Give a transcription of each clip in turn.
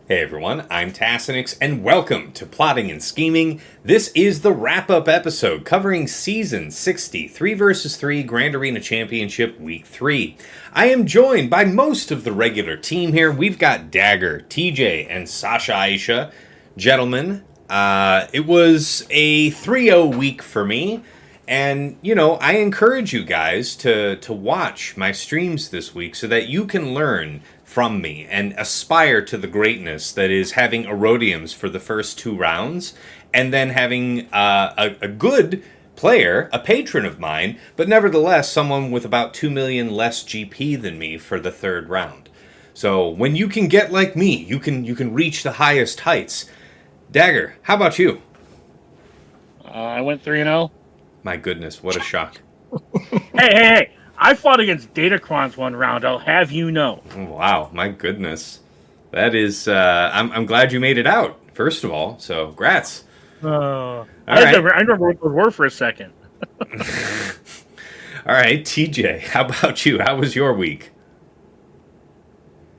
Hey everyone, I'm Tassinix, and welcome to Plotting and Scheming. This is the wrap-up episode covering Season 60, 3 vs 3 Grand Arena Championship Week 3. I am joined by most of the regular team here. We've got Dagger, TJ, and Sasha Aisha. Gentlemen, it was a 3-0 week for me. And, I encourage you guys to watch my streams this week so that you can learn from me and aspire to the greatness that is having Erodiums for the first 2 rounds and then having a good player, a patron of mine, but nevertheless someone with about 2 million less GP than me for the 3rd round. So when you can get like me, you can reach the highest heights. Dagger, how about you? I went 3-0. My goodness, what a shock. Hey. I fought against Datacrons one round, I'll have you know. Wow, my goodness. That is, I'm glad you made it out, first of all, so grats. I remember what those were for a second. All right, TJ, how about you? How was your week?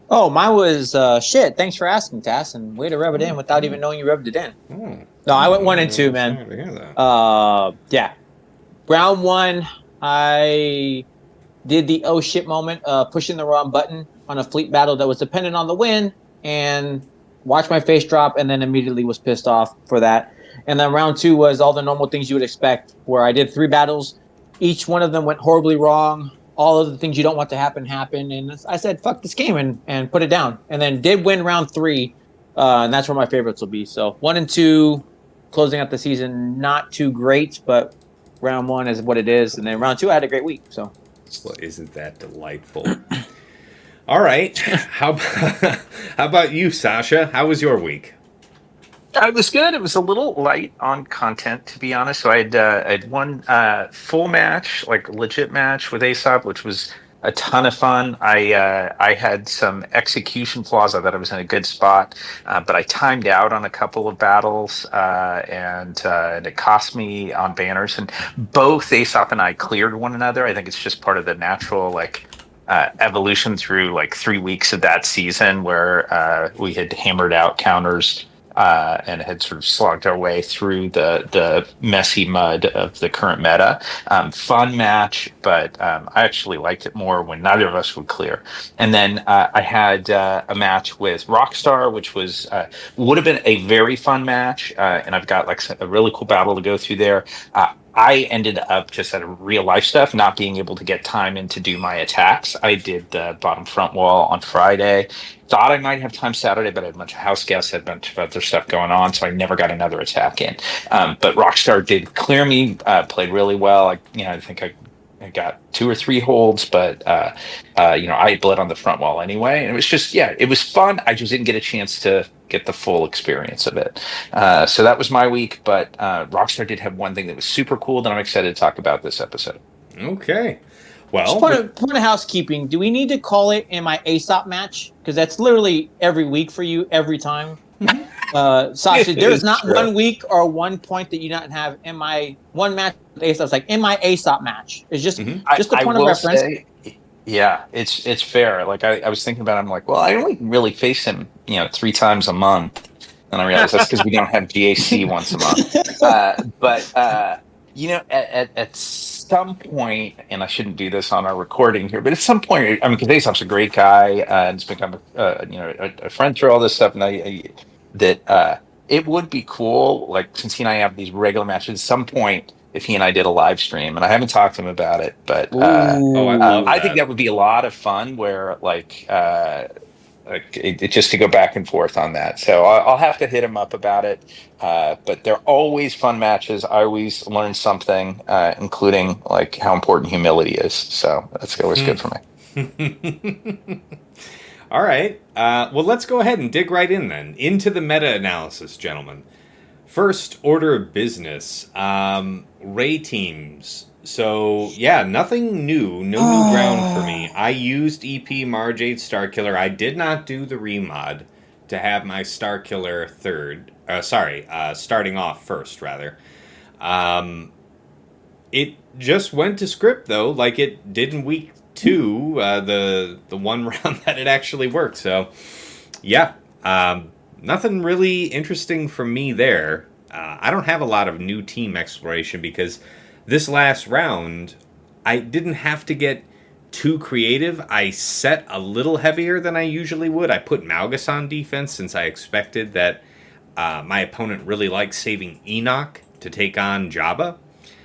Oh, mine was shit. Thanks for asking, Tass, and way to rub it in without even knowing you rubbed it in. No, I went 1 and 2, man. Sorry to hear that. Yeah. Round 1, I did the oh shit moment, pushing the wrong button on a fleet battle that was dependent on the win, and watched my face drop, and then immediately was pissed off for that. And then round 2 was all the normal things you would expect, where I did 3 battles. Each one of them went horribly wrong. All of the things you don't want to happen happened, and I said, fuck this game, and put it down. And then did win round 3, and that's where my favorites will be. So 1 and 2, closing out the season, not too great, but round 1 is what it is. And then round 2, I had a great week, so. Well, isn't that delightful? All right. How about you, Sasha? How was your week? It was good. It was a little light on content, to be honest. So I had one full match, like legit match with Aesop, which was a ton of fun. I had some execution flaws. I thought I was in a good spot, but I timed out on a couple of battles, and it cost me on banners. And both Aesop and I cleared one another. I think it's just part of the natural evolution through 3 weeks of that season where we had hammered out counters. And had sort of slogged our way through the messy mud of the current meta. Fun match, but I actually liked it more when neither of us would clear. And then I had a match with Rockstar, which would have been a very fun match, and I've got a really cool battle to go through there. I ended up just at a real life stuff, not being able to get time in to do my attacks. I did the bottom front wall on Friday. Thought I might have time Saturday, but I had a bunch of house guests, had a bunch of other stuff going on, so I never got another attack in. But Rockstar did clear me, played really well. I think I got 2 or 3 holds, but I bled on the front wall anyway. And it was just, it was fun. I just didn't get a chance to get the full experience of it. So that was my week, but Rockstar did have one thing that was super cool that I'm excited to talk about this episode. Okay. Well, just point of housekeeping. Do we need to call it in my Aesop match? Because that's literally every week for you, every time. Sasha, there's not true. 1 week or 1 point that you don't have in my one match with Aesop. It's like in my Aesop match. It's just a point of reference. It's fair. I was thinking about it, I'm like, well, I only really face him, 3 times a month. And I realized that's because we don't have GAC once a month. But at some point, and I shouldn't do this on our recording here, but at some point, because Aesop's a great guy, and it's become a friend through all this stuff, and it would be cool, since he and I have these regular matches, at some point, if he and I did a live stream, and I haven't talked to him about it, but I think that would be a lot of fun, where just to go back and forth on that. So I'll have to hit him up about it. But they're always fun matches. I always learn something, including how important humility is. So that's always good for me. All right. Well, let's go ahead and dig right in then into the meta-analysis, gentlemen. First order of business, Ray teams. So, nothing new. No new ground for me. I used EP Marjade Starkiller. I did not do the remod to have my Starkiller starting off first, rather. It just went to script, though, like it did in week 2, the one round that it actually worked. So, Nothing really interesting from me there. I don't have a lot of new team exploration because this last round, I didn't have to get too creative. I set a little heavier than I usually would. I put Malgus on defense since I expected that my opponent really likes saving Enoch to take on Jabba.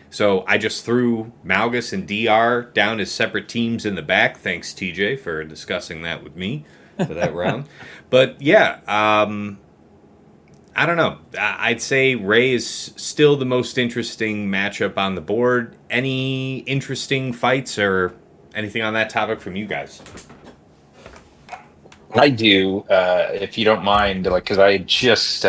So I just threw Malgus and DR down as separate teams in the back. Thanks, TJ, for discussing that with me for that round. But yeah, I don't know. I'd say Ray is still the most interesting matchup on the board. Any interesting fights or anything on that topic from you guys? I do, if you don't mind, like, because I just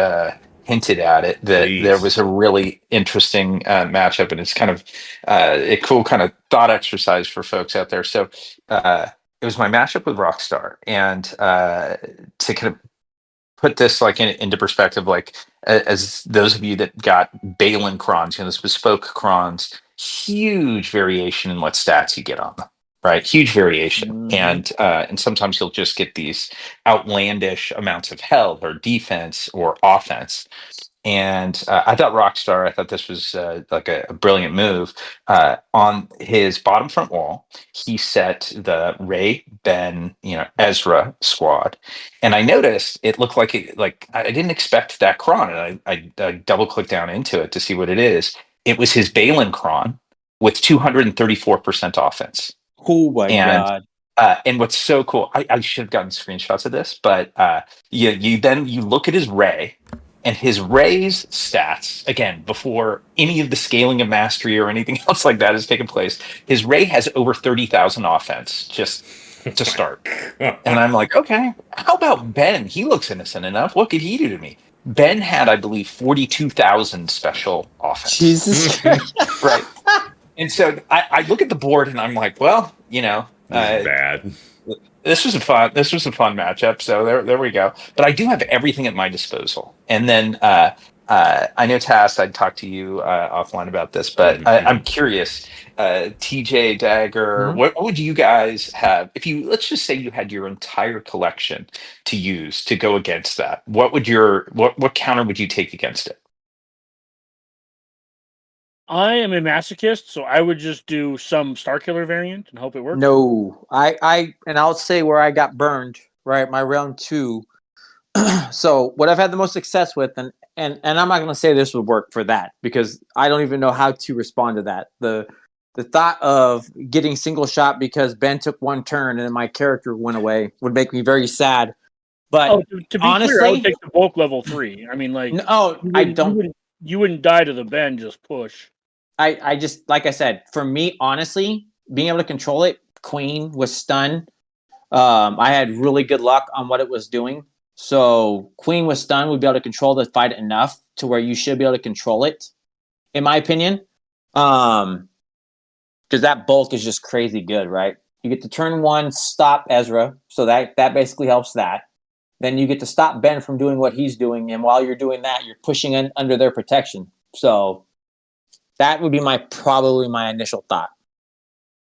hinted at it that there Please. was a really interesting matchup, and it's kind of a cool kind of thought exercise for folks out there. So it was my matchup with Rockstar, and to kind of put this like into perspective, like as those of you that got Balin crons, this bespoke crons, huge variation in what stats you get on them, right? Huge variation, Mm-hmm. and sometimes you'll just get these outlandish amounts of health or defense or offense. And I thought Rockstar, I thought this was like a brilliant move. On his bottom front wall, he set the Ray, Ben, Ezra squad, and I noticed it looked like like I didn't expect that cron, and I double clicked down into it to see what it is. It was his Balin cron with 234% offense, Oh my and god. and what's so cool, I should have gotten screenshots of this, but you look at his Ray, and his Ray's stats, again, before any of the scaling of mastery or anything else like that has taken place, his Ray has over 30,000 offense just to start. And I'm like, okay, how about Ben? He looks innocent enough. What could he do to me? Ben had, I believe, 42,000 special offense. Jesus Christ. Right. And so I look at the board and I'm like, well, This is bad. this was a fun matchup. So there we go. But I do have everything at my disposal. And then I know Tass, I'd talk to you offline about this, but I'm curious, TJ Dagger, Mhm. what would you guys have if you, let's just say you had your entire collection to use to go against that? What would what counter would you take against it? I am a masochist, so I would just do some Starkiller variant and hope it works. No, and I'll say where I got burned. Right, my round two. So what I've had the most success with, and I'm not going to say this would work for that because I don't even know how to respond to that. The thought of getting single shot because Ben took one turn and then my character went away would make me very sad. But To be honestly, clear, I would take the bulk level 3. I mean, like, no, I don't. You wouldn't die to the Ben, just push. I just, like I said, for me, honestly, being able to control it, Queen was stunned. I had really good luck on what it was doing. So Queen was stunned. We'd be able to control the fight enough to where you should be able to control it, in my opinion. Because that bulk is just crazy good, right? You get to turn one, stop Ezra. So that basically helps that. Then you get to stop Ben from doing what he's doing. And while you're doing that, you're pushing in under their protection. So that would be probably my initial thought.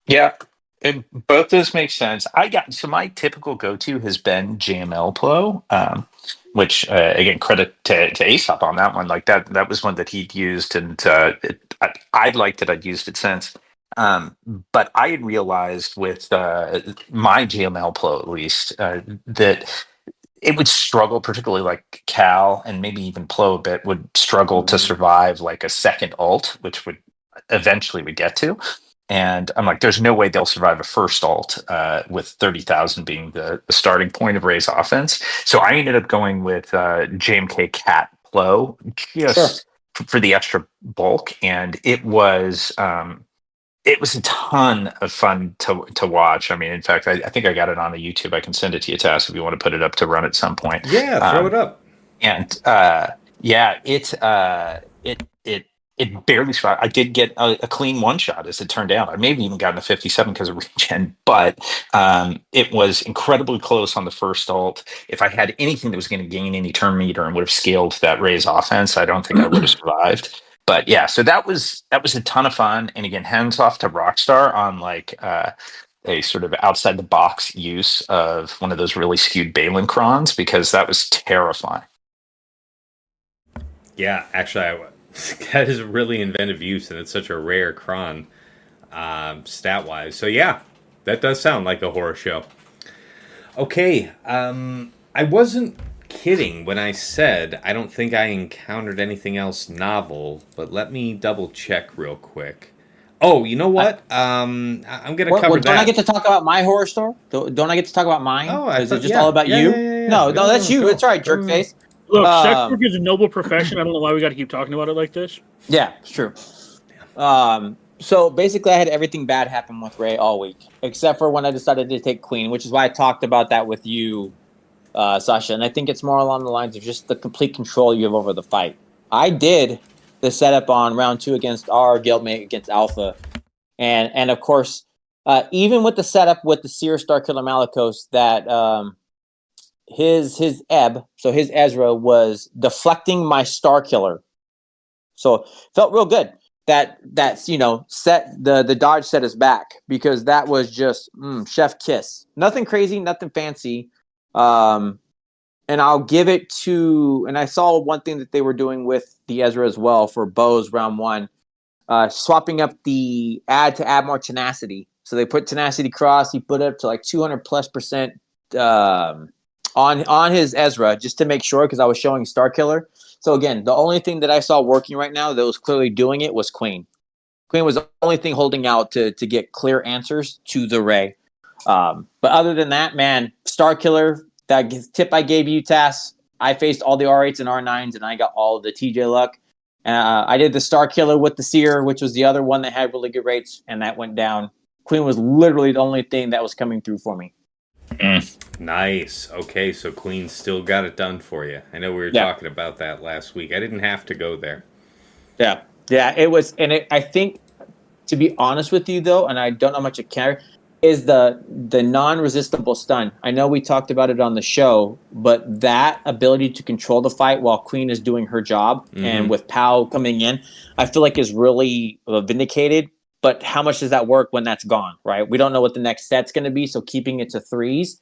Yeah, both those make sense. So my typical go-to has been JML Plo, which again, credit to Aesop on that one. Like that was one that he'd used, and I liked it. I'd used it since. But I had realized with my JML Plo, at least, that it would struggle, particularly like Cal and maybe even Plo a bit, would struggle to survive like a second ult, which would eventually we get to. And I'm like, there's no way they'll survive a first alt with 30,000 being the starting point of Ray's offense. So I ended up going with JMK Cat Plo Sure. just for the extra bulk. And it was a ton of fun to watch. I mean, in fact, I think I got it on the YouTube. I can send it to you, Tass, if you want to put it up to run at some point. Yeah, throw it up. And yeah, it barely survived. I did get a clean one shot, as it turned out. I maybe even gotten a 57 because of regen, but it was incredibly close on the first ult. If I had anything that was going to gain any turn meter and would have scaled that Ray's offense, I don't think I would have survived. But yeah, so that was a ton of fun. And again, hands off to Rockstar on like a sort of outside the box use of one of those really skewed Balin crons, because that was terrifying. Yeah, actually, that is a really inventive use, and it's such a rare cron, stat wise. So yeah, that does sound like a horror show. Okay, I wasn't kidding when I said I don't think I encountered anything else novel, but let me double check real quick. Oh, you know what? I'm gonna cover Don't I that. get to talk about my horror story? Don't I get to talk about mine? Oh, I Is it thought, just all yeah, about yeah, you? yeah, yeah, yeah. No, that's you. Go, It's all right, jerk go. face. Look, sex Um, work is a noble profession. I don't know why we got to keep talking about it like this. yeah, it's true. So basically, I had everything bad happen with Ray all week, except for when I decided to take Queen, which is why I talked about that with you, Sasha. And I think it's more along the lines of just the complete control you have over the fight. I did the setup on round 2 against our guildmate against Alpha, and of course, even with the setup with the Seer Star Killer Malikos, that his Ebb, so his Ezra was deflecting my Star Killer, so felt real good. That's set the dodge set us back because that was just chef kiss. Nothing crazy, nothing fancy. And I'll give it to. And I saw one thing that they were doing with the Ezra as well for bows round 1, swapping up the to add more tenacity. So they put tenacity cross. He put it up to like 200+% on his Ezra just to make sure because I was showing Star Killer. So again, the only thing that I saw working right now that was clearly doing it was Queen. Queen was the only thing holding out to get clear answers to the Ray. But other than that, man, Star Killer, that tip I gave you, Tass, I faced all the R8s and R9s, and I got all the TJ luck. I did the Star Killer with the Seer, which was the other one that had really good rates, and that went down. Queen was literally the only thing that was coming through for me. Nice. Okay, so Queen still got it done for you. I know we were talking about that last week. I didn't have to go there. Yeah, it was, and I think, to be honest with you though, and I don't know much I care, is the non-resistible stun. I know we talked about it on the show, but that ability to control the fight while Queen is doing her job, and with Pow coming in, I feel like is really vindicated. But how much does that work when that's gone, right? We don't know what the next set's going to be, so keeping it to 3s,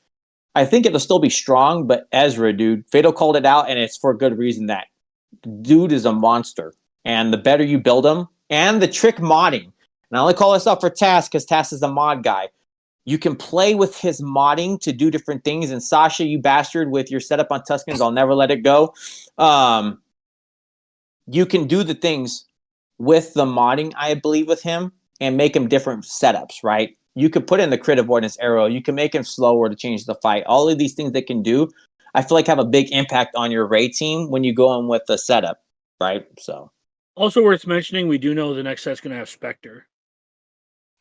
I think it'll still be strong. But Ezra, dude, Fatal called it out, and it's for a good reason. That dude is a monster, and the better you build him, and the trick modding. And I only call this out for Tass because Tass is a mod guy. You can play with his modding to do different things. And Sasha, you bastard, with your setup on Tuscans, I'll never let it go. You can do the things with the modding, I believe, with him and make him different setups, right? You could put in the crit avoidance arrow. You can make him slower to change the fight. All of these things they can do, I feel like have a big impact on your Ray team when you go in with the setup, right? So, also worth mentioning, we do know the next set's going to have Spectre.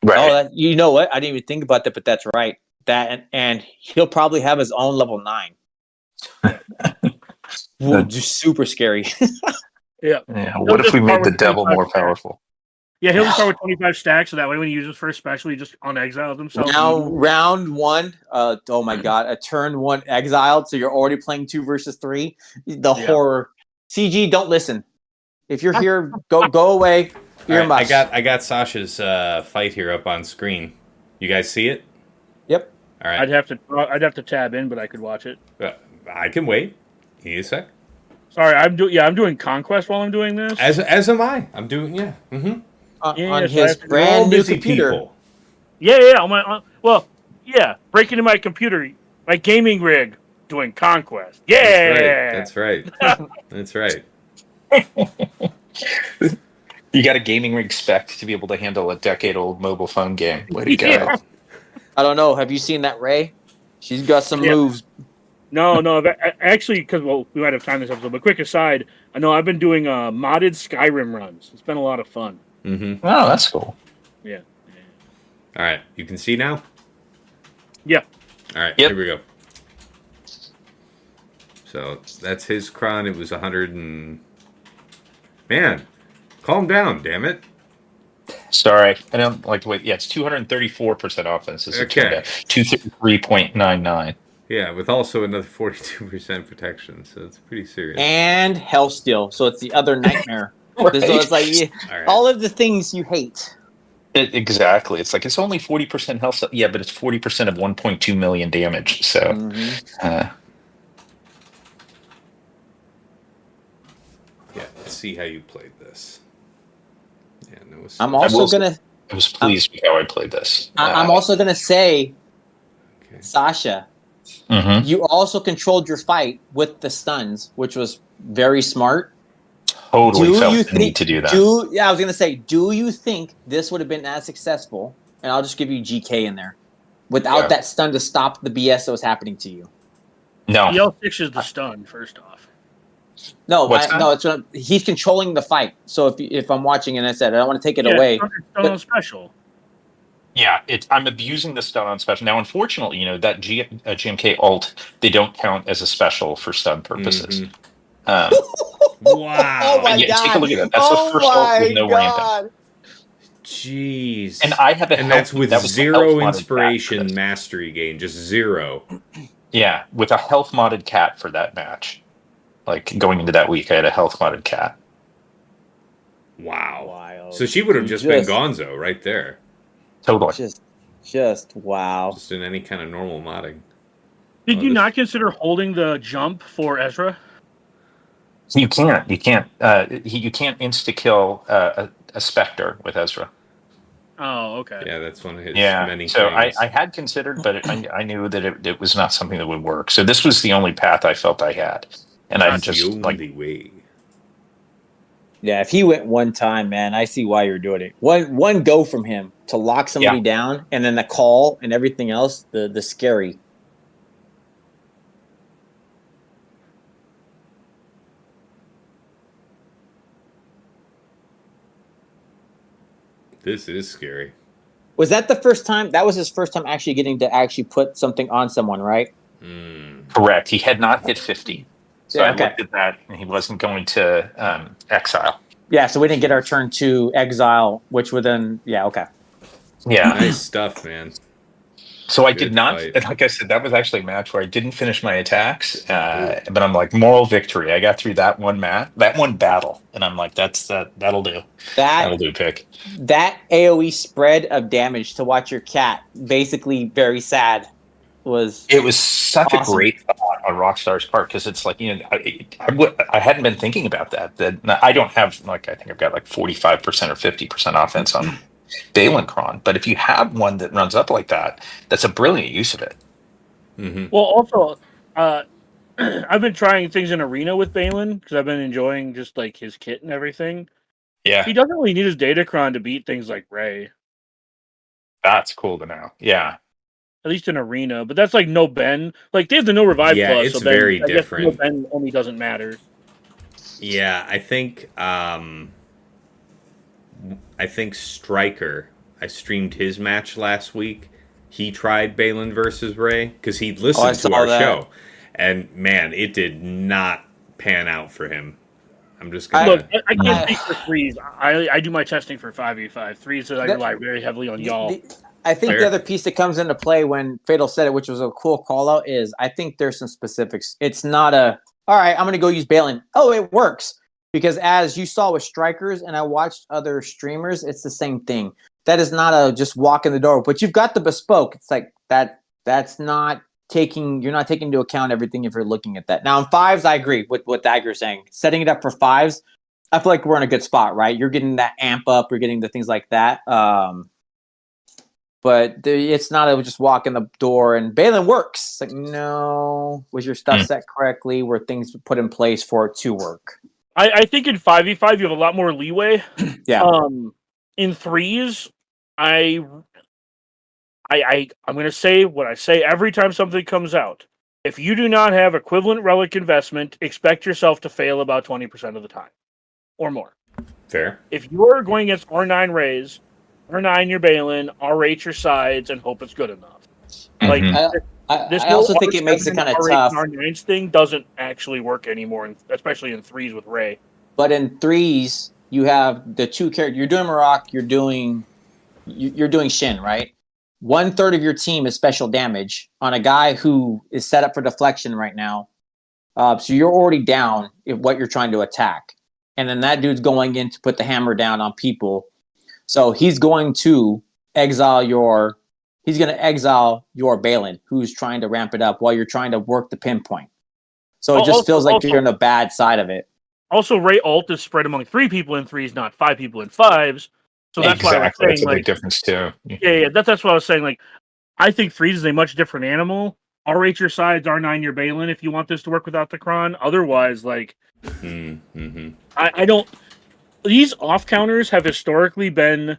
Right. Oh, you know what? I didn't even think about that, but that's right. That and he'll probably have his own level 9. Whoa, just super scary. Yeah. What if we made the devil more powerful? Yeah, he'll start with 25 stacks, so that way when he uses first special, he just unexiles himself. Now, round 1, oh my god, a turn 1 exiled, so you're already playing 2 versus 3. The horror. CG, don't listen. If you're here, go away. Right, I got Sasha's fight here up on screen. You guys see it? Yep. All right. I'd have to tab in, but I could watch it. I can wait. Give me a sec. Sorry, I'm doing Conquest while I'm doing this. As am I. I'm doing Mm-hmm. On his brand new computer. People. Yeah. Breaking into my computer, my gaming rig, doing Conquest. Yeah. That's right. That's right. You got a gaming rig spec to be able to handle a decade-old mobile phone game. Way to go. Yeah. I don't know. Have you seen that Ray? She's got some moves. No. Actually, because we might have time this episode. But quick aside, I know I've been doing modded Skyrim runs. It's been a lot of fun. Mm-hmm. Oh, that's cool. Yeah. All right, you can see now. Yeah. All right, Yep. Here we go. So that's his cron. It was 100 and man, calm down, damn it. Sorry, I don't like the way. Yeah, it's 234% offense. It's Okay. 233.99. Yeah, with also another 42% protection, so it's pretty serious. And Hellsteel, so it's the other nightmare. Right. So it's like all of the things you hate. Exactly. It's like it's only 40% health. Yeah, but it's 40% of 1.2 million damage. So, Yeah. Let's see how you played this. Yeah, no. I'm also gonna. I was pleased with how I played this. I'm also gonna say, Okay. Sasha, Mhm. you also controlled your fight with the stuns, which was very smart. Totally Do felt you the need think? to do that. I was gonna say, do you think this would have been as successful? And I'll just give you GK in there without Yeah. that stun to stop the BS that was happening to you. No. The L6 is the stun, first off. No, What's that? no, he's controlling the fight. So if I'm watching and I said I don't want to take it away, Stun but- on special. Yeah, I'm abusing the stun on special. Now, unfortunately, that GMK ult, they don't count as a special for stun purposes. Wow. oh my Yeah, god! take a look at that. That's the first ult with no ramping. Jeez. And I have a and health- that's with that was the zero health modded cat for inspiration this. mastery gain, just zero. Yeah, with a health modded cat for that match. Like going into that week, I had a health modded cat. Wow. Wild. So she would have just been Gonzo right there. Totally. Just wow. Just in any kind of normal modding. Did you not consider holding the jump for Ezra? You can't. You can't insta kill a Spectre with Ezra. Oh, okay. Yeah, that's one of his Yeah. many So things. I had considered, but I knew that it was not something that would work. So this was the only path I felt I had, and I That's just the like only way. Yeah, if he went one time, man, I see why you're doing it. One go from him to lock somebody down, and then the call and everything else, the scary. This is scary. Was that the first time? That was his first time actually getting to actually put something on someone, right? correct. He had not hit 50. So Yeah, I looked at that, and he wasn't going to exile. Yeah, so we didn't get our turn to exile, which would then, okay. Yeah. Nice stuff, man. So I Good did not, fight. like I said, that was actually a match where I didn't finish my attacks, but I'm like, moral victory. I got through that one battle, and I'm like, that'll do. That'll do, pick. That AoE spread of damage to watch your cat basically very sad was. It was such awesome. a great thought on Rockstar's part, because it's like, I hadn't been thinking about that. That I don't have, like, I think I've got like 45% or 50% offense on Balin Cron, but if you have one that runs up like that, that's a brilliant use of it. Mm-hmm. Well, also, I've been trying things in Arena with Balin because I've been enjoying just like his kit and everything. Yeah, He doesn't really need his Datacron to beat things like Ray, that's cool to know. Yeah, at least in Arena. But that's like no Ben. Like they have the no revive Yeah, plus, it's so Ben, very I guess different. No Ben only doesn't matter. Yeah, I think Stryker, I streamed his match last week. He tried Balin versus Ray because he'd listened to our show. And man, it did not pan out for him. I'm just gonna Look. I can't speak for threes. I do my testing for 5v5. Threes, I rely very heavily on y'all. I think Fair. the other piece that comes into play when Fatal said it, which was a cool call out, is I think there's some specifics. It's not all right, I'm going to go use Balin. Oh, it works. Because as you saw with Strikers and I watched other streamers, it's the same thing. That is not a just walk in the door. But you've got the bespoke. It's like that's not you're not taking into account everything if you're looking at that. Now in fives, I agree with what Dagger's saying. Setting it up for fives, I feel like we're in a good spot, right? You're getting that amp up, you're getting the things like that. But it's not just walk in the door and Balin works. It's like, no, was your stuff set correctly? Were things put in place for it to work? I think in 5v5 you have a lot more leeway. Yeah. In threes, I'm gonna say what I say every time something comes out. If you do not have equivalent relic investment, expect yourself to fail about 20% of the time. Or more. fair. If you're going against R9 Rays, R9 your Balin, R8 your sides, and hope it's good enough. Like this I also whole think it makes it R7, kind of R8, tough. R9's thing doesn't actually work anymore, especially in threes with Ray. But in threes, you have the two characters. You're doing Marak. You're doing Shin, right? 1/3 of your team is special damage on a guy who is set up for deflection right now. So you're already down if what you're trying to attack, and then that dude's going in to put the hammer down on people. So he's going to exile your Balin, who's trying to ramp it up while you're trying to work the pinpoint. So it just feels like you're on the bad side of it. Also, Ray ult is spread among 3 people in 3s, not 5 people in 5s. So that's why I was saying, That's a like, big difference too. yeah, that's what I was saying. Like, I think 3s is a much different animal. R8 your sides, R9 your Balin if you want this to work without the Kron. Otherwise, like, I don't. These off counters have historically been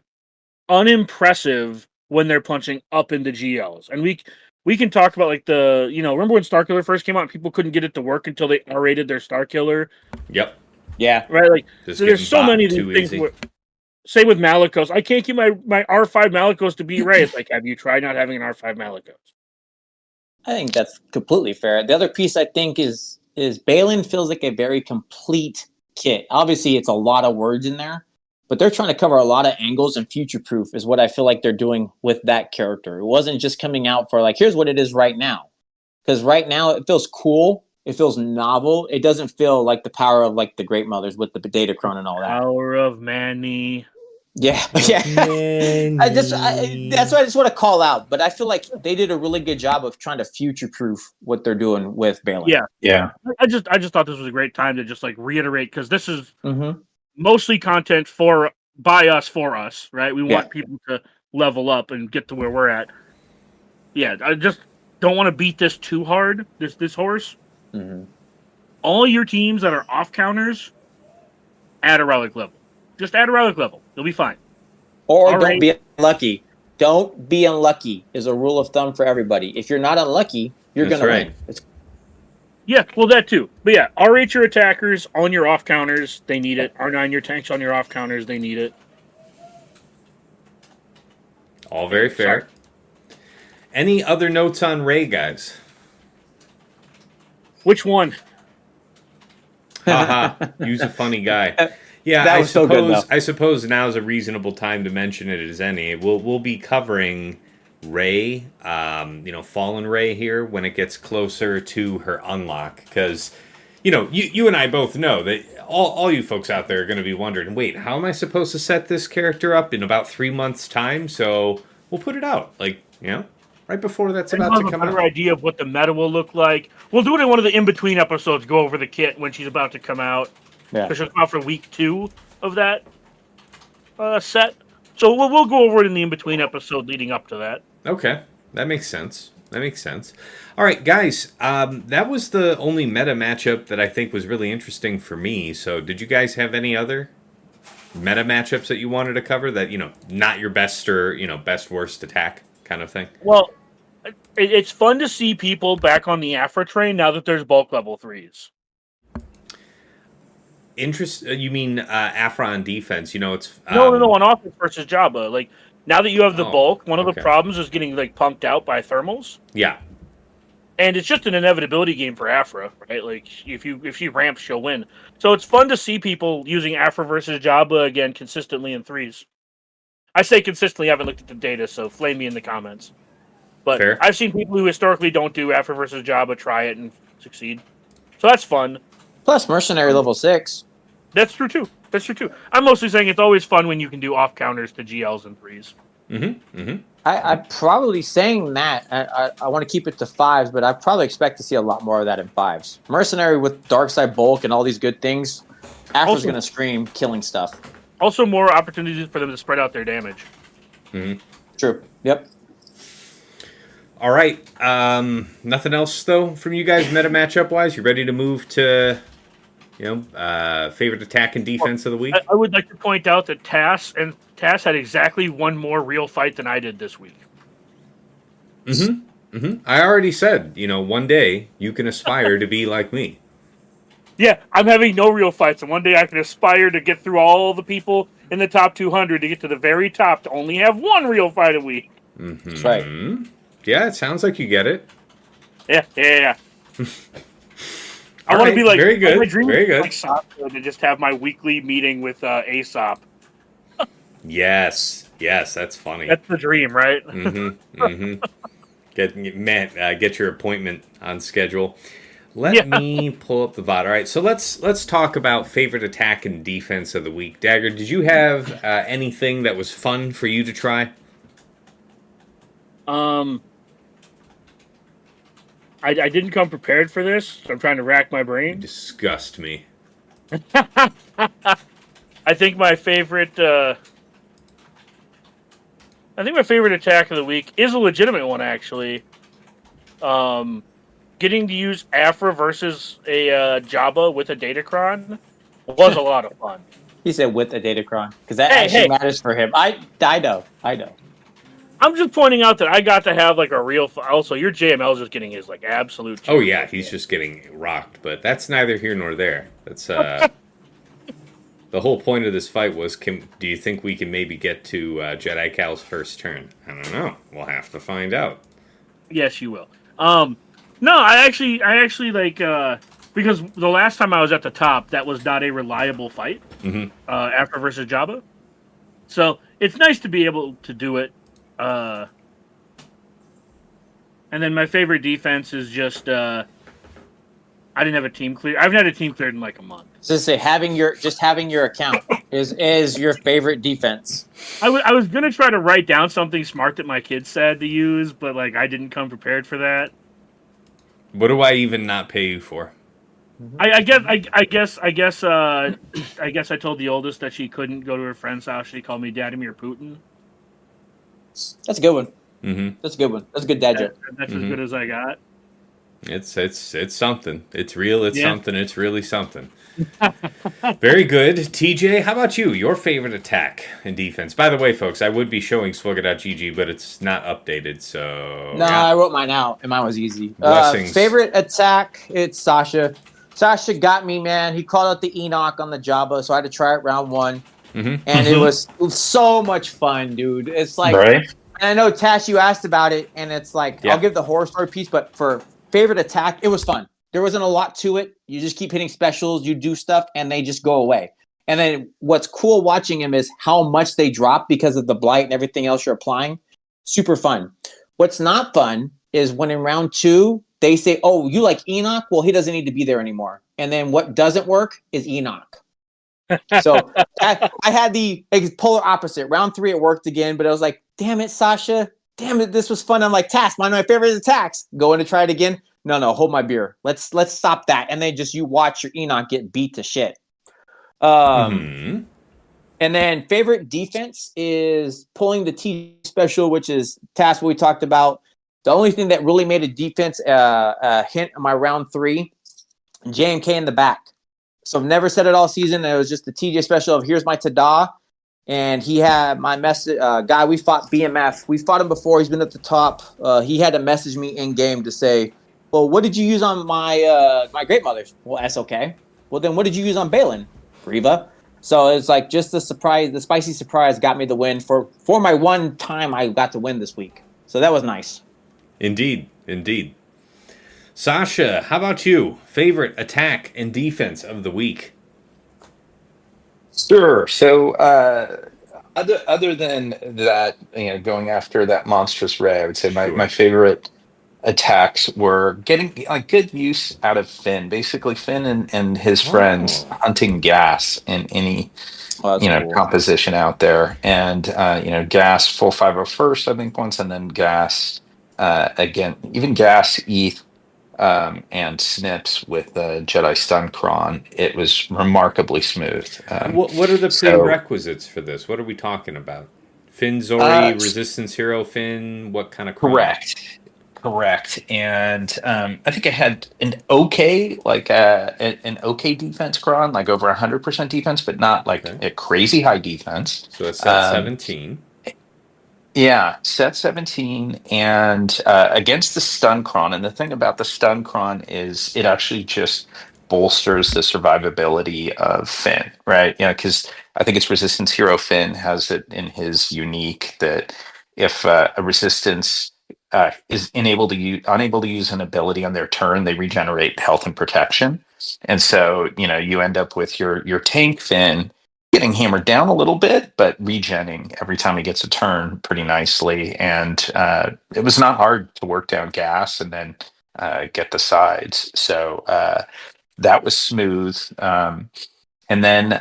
unimpressive when they're punching up into GLs, and we can talk about like the remember when Starkiller first came out, and people couldn't get it to work until they R-rated their Starkiller. Yep. Yeah. Right. Like Just there's so many of these things. easy. Same with Malikos. I can't get my R5 Malikos to beat Ray. It's like, have you tried not having an R5 Malikos? I think that's completely fair. The other piece I think is Balin feels like a very complete kit. Obviously, it's a lot of words in there, but they're trying to cover a lot of angles, and future proof is what I feel like they're doing with that character. It wasn't just coming out for like, here's what it is right now. Because right now it feels cool. It feels novel. It doesn't feel like the power of like the Great Mothers with the Datacron and all that. Power of Manny. Yeah. That's what I just want to call out. But I feel like they did a really good job of trying to future proof what they're doing with Balin. Yeah. I just thought this was a great time to just like reiterate, because this is mostly content by us for us, right? We want people to level up and get to where we're at. Yeah, I just don't want to beat this too hard. This horse. All your teams that are off counters, add a relic level. Just add a relic level. You'll be fine. Or don't be unlucky. Don't be unlucky is a rule of thumb for everybody. If you're not unlucky, you're going to win. Yeah, well, that too. But yeah, R8 your attackers on your off counters, they need it. R9 your tanks on your off counters, they need it. All very fair. Sorry. Any other notes on Ray, guys? Which one? Haha, use a funny guy. Yeah, that was so good. I suppose now is a reasonable time to mention it as any. We'll be covering Ray, Fallen Ray here when it gets closer to her unlock, because you and I both know that all you folks out there are going to be wondering, wait, how am I supposed to set this character up in about 3 months' time? So we'll put it out, right before that's about to come out. We'll have a better idea of what the meta will look like. We'll do it in one of the in-between episodes, go over the kit when she's about to come out. Yeah. She'll come out for week 2 of that set. So we'll go over it in the in-between episode leading up to that. Okay. That makes sense. All right, guys. That was the only meta matchup that I think was really interesting for me. So did you guys have any other meta matchups that you wanted to cover that, not your best or, best worst attack kind of thing? Well, it's fun to see people back on the Afra train now that there's bulk level 3s. You mean Afra on defense? It's no, on offense versus Jabba. Like now that you have the bulk, one of the problems is getting like punked out by thermals. Yeah, and it's just an inevitability game for Afra, right? Like if she ramps, she'll win. So it's fun to see people using Afra versus Jabba again consistently in 3s. I say consistently. I haven't looked at the data, so flame me in the comments. But fair. I've seen people who historically don't do Afra versus Jabba try it and succeed. So that's fun. Plus mercenary level 6. That's true too. I'm mostly saying it's always fun when you can do off counters to GLs and 3s. I'm probably saying that. I want to keep it to 5s, but I probably expect to see a lot more of that in 5s. Mercenary with dark side bulk and all these good things. Afra's going to scream killing stuff. Also, more opportunities for them to spread out their damage. True. Yep. All right. Nothing else though from you guys meta matchup wise. You ready to move to favorite attack and defense of the week? I would like to point out that Tass had exactly one more real fight than I did this week. I already said, one day you can aspire to be like me. Yeah, I'm having no real fights, and one day I can aspire to get through all the people in the top 200 to get to the very top to only have one real fight a week. That's right. Yeah, it sounds like you get it. Yeah. I want to be like very good. My dream very good. Like to just have my weekly meeting with Aesop. Yes, that's funny. That's the dream, right? Get your appointment on schedule. Let me pull up the VOD. All right, so let's talk about favorite attack and defense of the week. Dagger, did you have anything that was fun for you to try? I didn't come prepared for this, so I'm trying to rack my brain. You disgust me. I think my favorite. I think my favorite attack of the week is a legitimate one, actually. Getting to use Afra versus a Jabba with a Datacron was a lot of fun. He said with a Datacron because that Hey, actually hey, matters for him. I know. I'm just pointing out that I got to have like a real. Also, your JML is just getting his like absolute. Oh yeah, he's just getting rocked, but that's neither here nor there. That's the whole point of this fight was: do you think we can maybe get to Jedi Cal's first turn? I don't know. We'll have to find out. Yes, you will. No, I actually like because the last time I was at the top, that was not a reliable fight. Mm-hmm. Afra versus Jabba, so it's nice to be able to do it. And then my favorite defense is just I didn't have a team clear. I haven't had a team cleared in like a month. So to say having your account is your favorite defense. I was gonna try to write down something smart that my kids said to use, but like I didn't come prepared for that. What do I even not pay you for? I guess I told the oldest that she couldn't go to her friend's house. She called me Vladimir Putin. That's a good one. Mm-hmm. That's a good one. That's a good dad joke. That's as good as I got. It's something. It's real. It's Yeah. something. It's really something. Very good. TJ, how about you? Your favorite attack and defense? By the way, folks, I would be showing Swugga.gg, but it's not updated, so... No, I wrote mine out, and mine was easy. Blessings. Favorite attack, it's Sasha. Sasha got me, man. He called out the Enoch on the Jabba, so I had to try it round one. Mm-hmm. And it was so much fun, dude. It's like... Right? And I know, Tash, you asked about it, and it's like, Yeah. I'll give the horror story piece, but for favorite attack, it was fun. There wasn't a lot to it. You just keep hitting specials, you do stuff, and they just go away. And then what's cool watching him is how much they drop because of the blight and everything else you're applying. Super fun. What's not fun is when in round 2, they say, oh, you like Enoch? Well, he doesn't need to be there anymore. And then what doesn't work is Enoch. So I had the polar opposite. Round 3, it worked again, but I was like, damn it, Sasha. Damn it, this was fun. I'm like, Task, one of my favorite attacks. Going to try it again. No, hold my beer. Let's stop that. And then just you watch your Enoch get beat to shit. And then favorite defense is pulling the T special, which is Task what we talked about. The only thing that really made a defense hint in my round 3, JMK in the back. So I've never said it all season. It was just the TJ special of here's my Tada. And he had my message guy. We fought BMF. We fought him before. He's been at the top. He had to message me in game to say, well, what did you use on my my great mothers? Well, that's okay. Well, then what did you use on Balin? Griva. So it's like just the surprise, the spicy surprise got me the win for my one time I got to win this week. So that was nice. Indeed. Sasha, how about you? Favorite attack and defense of the week? Sure. So, other than that, going after that monstrous ray, I would say my favorite attacks were getting like good use out of Finn. Basically, Finn and his friends hunting gas in any cool. composition out there, and gas full 501st, I think once, and then gas again, even gas ETH. And snips with the Jedi Stun Cron. It was remarkably smooth. What are the prerequisites for this? What are we talking about? Finn Zori, Resistance Hero Finn, what kind of Cron? Correct. And I think I had an okay, an okay defense Cron, like over 100% defense, but not like a crazy high defense. So that's set 17. Yeah, set 17 and against the stun cron. And the thing about the stun cron is it actually just bolsters the survivability of Finn, right? Because I think it's Resistance Hero Finn has it in his unique that if a resistance is unable to use an ability on their turn, they regenerate health and protection. And so, you end up with your tank Finn getting hammered down a little bit, but regenning every time he gets a turn pretty nicely. And it was not hard to work down gas and then get the sides. So that was smooth. And then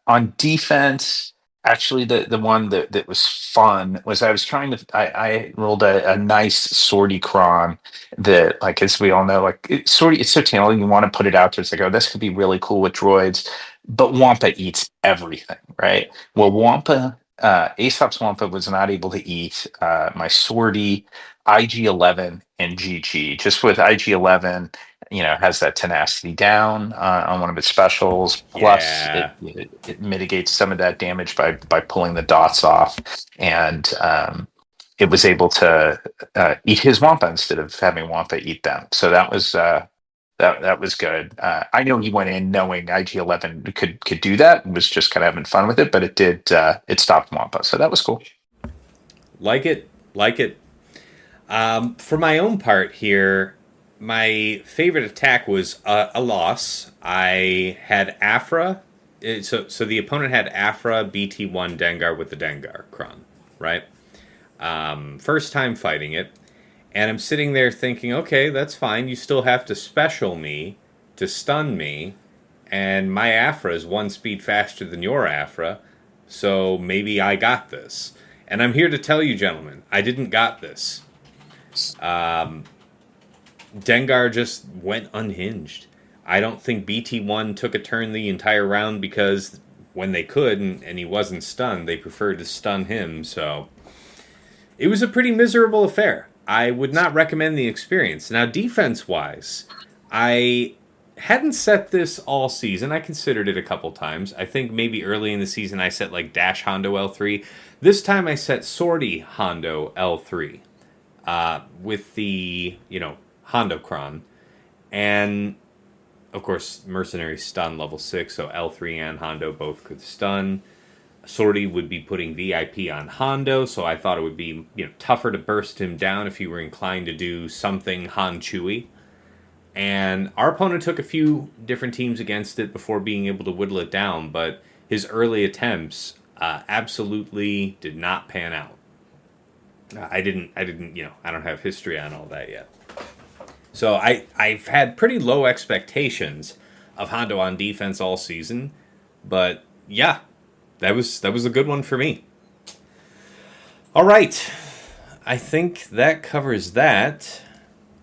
on defense, Actually, the one that was fun was I was trying to I rolled a nice sortie cron that, like, as we all know, like sortie, it's so talented, you want to put it out there. It's like, oh, this could be really cool with droids, but Wampa eats everything, right? Well, Wampa, Aesop's Wampa was not able to eat my sortie, IG-11, and GG. Just with IG-11, has that tenacity down on one of its specials. Plus, Yeah. it mitigates some of that damage by pulling the dots off, and it was able to eat his Wampa instead of having Wampa eat them. So that was that was good. I know he went in knowing IG-11 could do that and was just kind of having fun with it, but it did it stopped Wampa, so that was cool. Like it. Like it. For my own part here, my favorite attack was a loss. I had Afra. So the opponent had Afra BT1 Dengar with the Dengar Kron, right? First time fighting it. And I'm sitting there thinking, okay, that's fine. You still have to special me to stun me. And my Afra is one speed faster than your Afra. So maybe I got this. And I'm here to tell you, gentlemen, I didn't got this. Dengar just went unhinged. I don't think BT1 took a turn the entire round because when they could and he wasn't stunned, they preferred to stun him. So it was a pretty miserable affair. I would not recommend the experience. Now, defense-wise, I hadn't set this all season. I considered it a couple times. I think maybe early in the season I set like Dash Hondo L3. This time I set Sortie Hondo L3 with the, Hondo Kron. And, of course, Mercenary stun level 6, so L3 and Hondo both could stun. Sortie would be putting VIP on Hondo, so I thought it would be tougher to burst him down if you were inclined to do something Han Chewy. And our opponent took a few different teams against it before being able to whittle it down, but his early attempts absolutely did not pan out. I don't have history on all that yet. So I've had pretty low expectations of Hondo on defense all season, but yeah, that was a good one for me. All right, I think that covers that.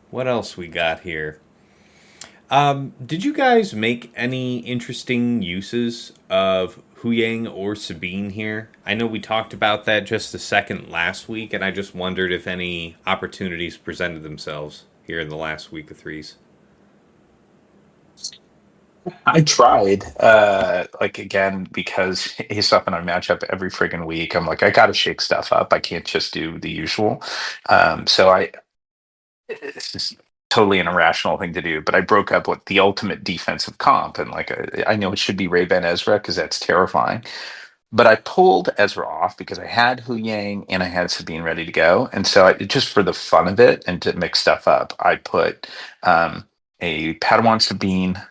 What else we got here? Did you guys make any interesting uses of Huyang or Sabine here? I know we talked about that just a second last week, and I just wondered if any opportunities presented themselves here in the last week of threes. I tried, again, because he's up in our matchup every friggin' week. I'm like, I gotta shake stuff up. I can't just do the usual. So it's just totally an irrational thing to do. But I broke up with the ultimate defensive comp, and like, I know it should be Ray Ben Ezra because that's terrifying. But I pulled Ezra off because I had Hu Yang and I had Sabine ready to go, and so just for the fun of it and to mix stuff up, I put a Padawan Sabine,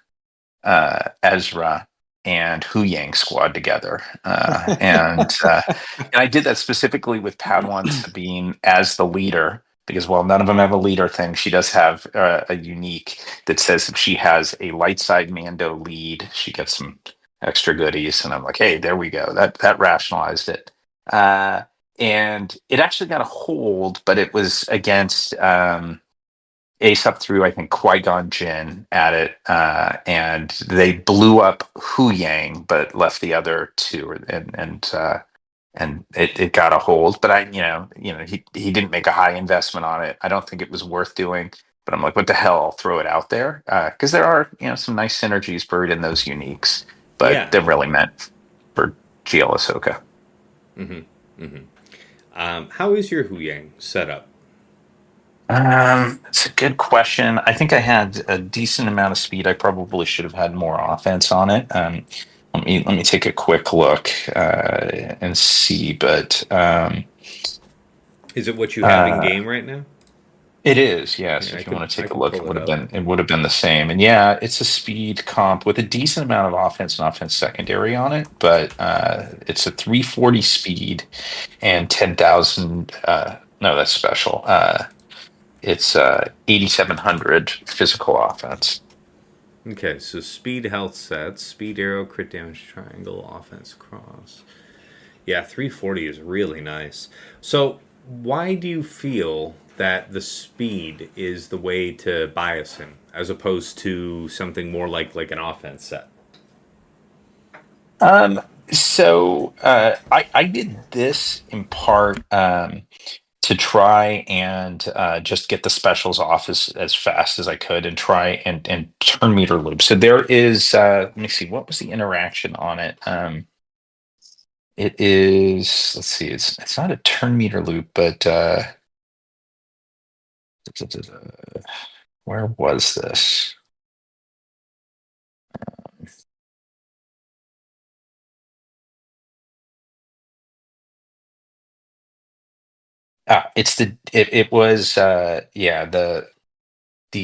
Ezra, and Hu Yang squad together. And I did that specifically with Padawan Sabine as the leader because, well, none of them have a leader thing. She does have a unique that says if she has a light side Mando lead, she gets some extra goodies. And I'm like, hey, there we go. That rationalized it. And it actually got a hold, but it was against Ace up through, I think, Qui-Gon Jinn at it, and they blew up Hu Yang, but left the other two, and it got a hold. But he didn't make a high investment on it. I don't think it was worth doing. But I'm like, what the hell? I'll throw it out there because there are some nice synergies buried in those uniques, but Yeah. they're really meant for GL Ahsoka. Mm-hmm. Mm-hmm. How is your Huyang set up? It's a good question. I think I had a decent amount of speed. I probably should have had more offense on it. Let me take a quick look and see. But Is it what you have in game right now? it is, yes. Yeah, If you want to I take a can look, pull it would have been the same. And yeah, it's a speed comp with a decent amount of offense and offense secondary on it. But it's a 340 speed and 10,000. No, that's special. It's 8,700 physical offense. Okay, so speed, health sets, speed, arrow, crit damage, triangle, offense, cross. Yeah, 340 is really nice. So, why do you feel that the speed is the way to bias him as opposed to something more like an offense set? Um, I did this in part to try and just get the specials off as fast as I could and try and turn meter loop. So there is, let me see, what was the interaction on it? It is, let's see, it's not a turn meter loop, but where was this? It was yeah, the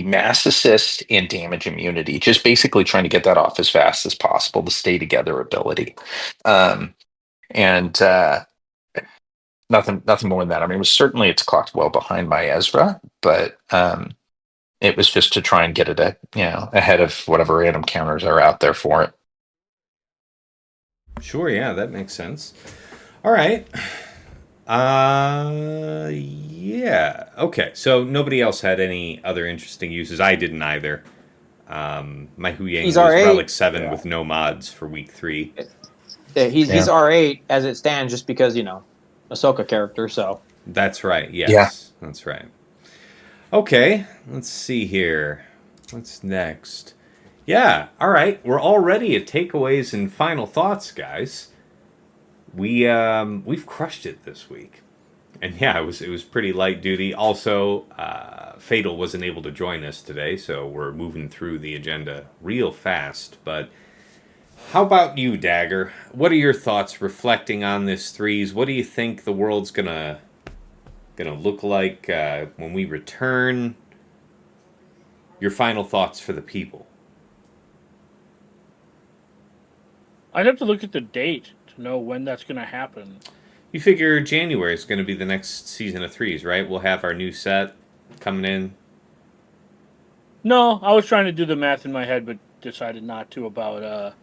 mass assist and damage immunity, just basically trying to get that off as fast as possible, the stay together ability. And nothing more than that. I mean, it was certainly it's clocked well behind my Ezra, but it was just to try and get it ahead of whatever random counters are out there for it. Sure, yeah, that makes sense. All right. Yeah. Okay. So nobody else had any other interesting uses. I didn't either. My Hu Yang He's was R8. Relic 7 Yeah. with no mods for week 3. Yeah, he's Yeah. R8 as it stands, just because Ahsoka character. So That's right. Yes. Yeah. That's right. Okay. Let's see here. What's next? Yeah. All right. We're already at takeaways and final thoughts, guys. We've crushed it this week. And yeah, it was pretty light duty. Also, Fatal wasn't able to join us today, so we're moving through the agenda real fast. But how about you, Dagger? What are your thoughts reflecting on this threes? What do you think the world's gonna look like when we return? Your final thoughts for the people. I'd have to look at the date to know when that's going to happen. You figure January is going to be the next season of threes, right? We'll have our new set coming in. No, I was trying to do the math in my head, but decided not to about.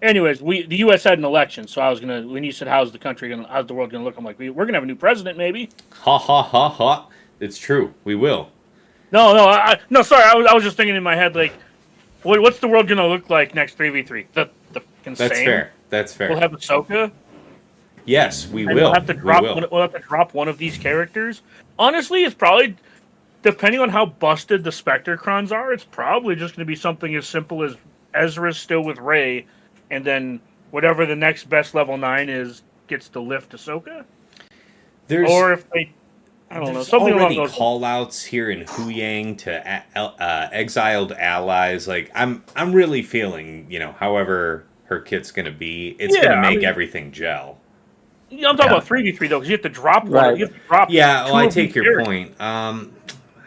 Anyways, the U.S. had an election, so I was gonna. When you said how's the world gonna look, I'm like, we're gonna have a new president, maybe. Ha ha ha ha! It's true. We will. No, sorry. I was just thinking in my head like, what's the world gonna look like next 3v3? The insane. That's fair. That's fair. We'll have Ahsoka. Yes, we And will. We'll have to drop. We will. We'll have to drop one of these characters. Honestly, it's probably depending on how busted the Spectrecrons are. It's probably just going to be something as simple as Ezra's still with Rey, and then whatever the next best level 9 is gets to lift Ahsoka. Or if they, I don't know, something along those. Call-outs here in Hu Yang to exiled allies. Like I'm really feeling, however her kit's going to be, it's going to make everything gel. I'm talking about 3v3 though, because you have to drop one. Right. You have to drop. Yeah, well, I of take these your characters. point.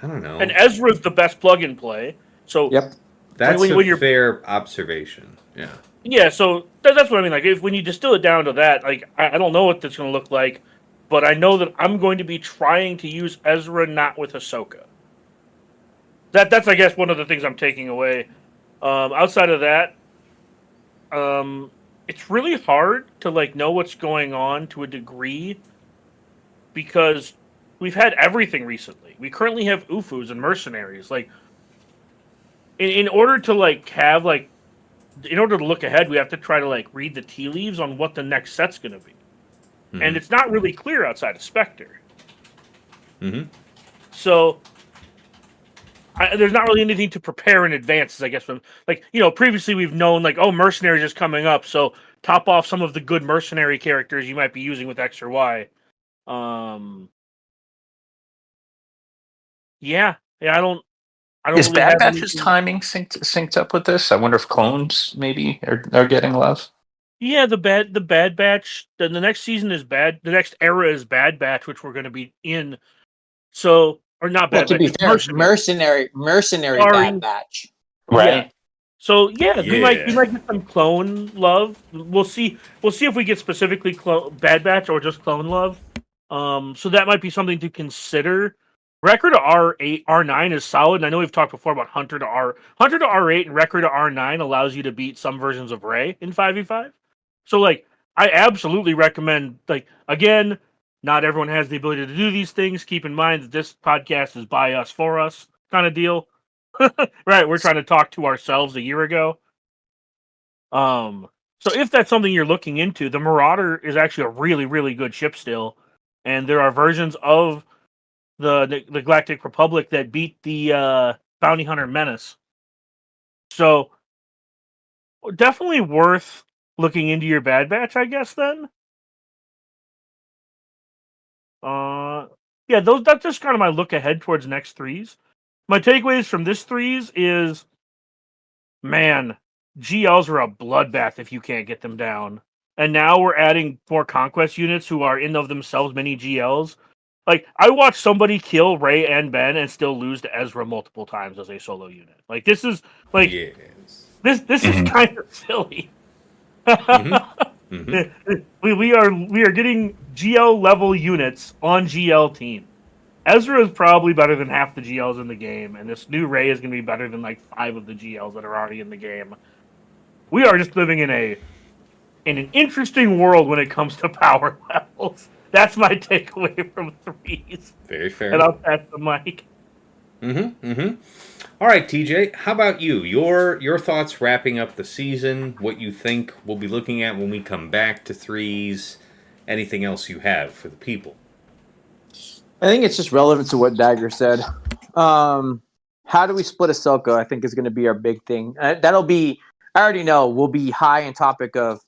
I don't know. And Ezra's the best plug and play. So yep. That's when a you're- fair observation. Yeah. Yeah, so that's what I mean. Like, when you distill it down to that, like, I don't know what that's going to look like, but I know that I'm going to be trying to use Ezra not with Ahsoka. That's I guess one of the things I'm taking away. Outside of that, it's really hard to like know what's going on to a degree because we've had everything recently. We currently have UFUs and mercenaries. Like, in order to like have like. In order to look ahead, we have to try to like read the tea leaves on what the next set's going to be, and it's not really clear outside of Spectre. Mm-hmm. So there's not really anything to prepare in advance. I guess from like previously we've known like mercenaries is coming up, so top off some of the good mercenary characters you might be using with X or Y. Yeah, I don't. Is really Bad have Batch's anything- timing synced up with this? I wonder if clones maybe are getting love. Yeah, the Bad Batch. The next season is bad. The next era is Bad Batch, which we're going to be in. So, or not Well, Bad to Batch. be fair, mercenary Sorry. Bad Batch. Right. Yeah. So yeah, we might Yeah. get some clone love. We'll see if we get specifically Bad Batch or just clone love. So that might be something to consider. Record to R8, R9 is solid. And I know we've talked before about Hunter to R8 and Record to R9 allows you to beat some versions of Rey in 5v5. So like I absolutely recommend, like, again, not everyone has the ability to do these things. Keep in mind that this podcast is by us, for us kind of deal. Right, we're trying to talk to ourselves a year ago. So if that's something you're looking into, the Marauder is actually a really, really good ship still. And there are versions of the Galactic Republic that beat the Bounty Hunter Menace. So definitely worth looking into your Bad Batch, I guess, then. Yeah, that's just kind of my look ahead towards next threes. My takeaways from this threes is, man, GLs are a bloodbath if you can't get them down. And now we're adding more conquest units who are in of themselves mini GLs. Like, I watched somebody kill Ray and Ben and still lose to Ezra multiple times as a solo unit. Like, this is like Yes. this is kind of silly. Mm-hmm. We are getting GL level units on GL team. Ezra is probably better than half the GLs in the game, and this new Ray is going to be better than like 5 of the GLs that are already in the game. We are just living in an interesting world when it comes to power levels. That's my takeaway from threes. Very fair. And I'll pass the mic. All right, TJ, how about you? Your thoughts wrapping up the season, what you think we'll be looking at when we come back to threes, anything else you have for the people? I think it's just relevant to what Dagger said. How do we split Ahsoka? I think is going to be our big thing. That'll be, I already know, we'll be high in topic of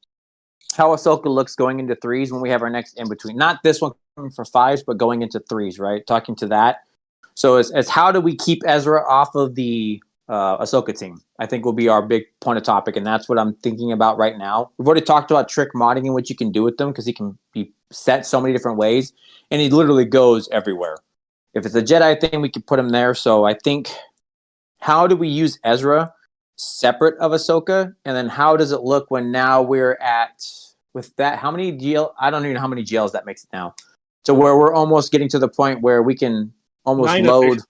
how Ahsoka looks going into threes when we have our next in between. Not this one coming for fives, but going into threes, right? Talking to that. So as how do we keep Ezra off of the Ahsoka team? I think will be our big point of topic, and that's what I'm thinking about right now. We've already talked about trick modding and what you can do with them because he can be set so many different ways, and he literally goes everywhere. If it's a Jedi thing, we can put him there. So I think, how do we use Ezra separate of Ahsoka, and then how does it look when now we're at with that? How many GL? I don't even know how many GLs that makes it now. So where we're almost getting to the point where we can almost 9 load. Official.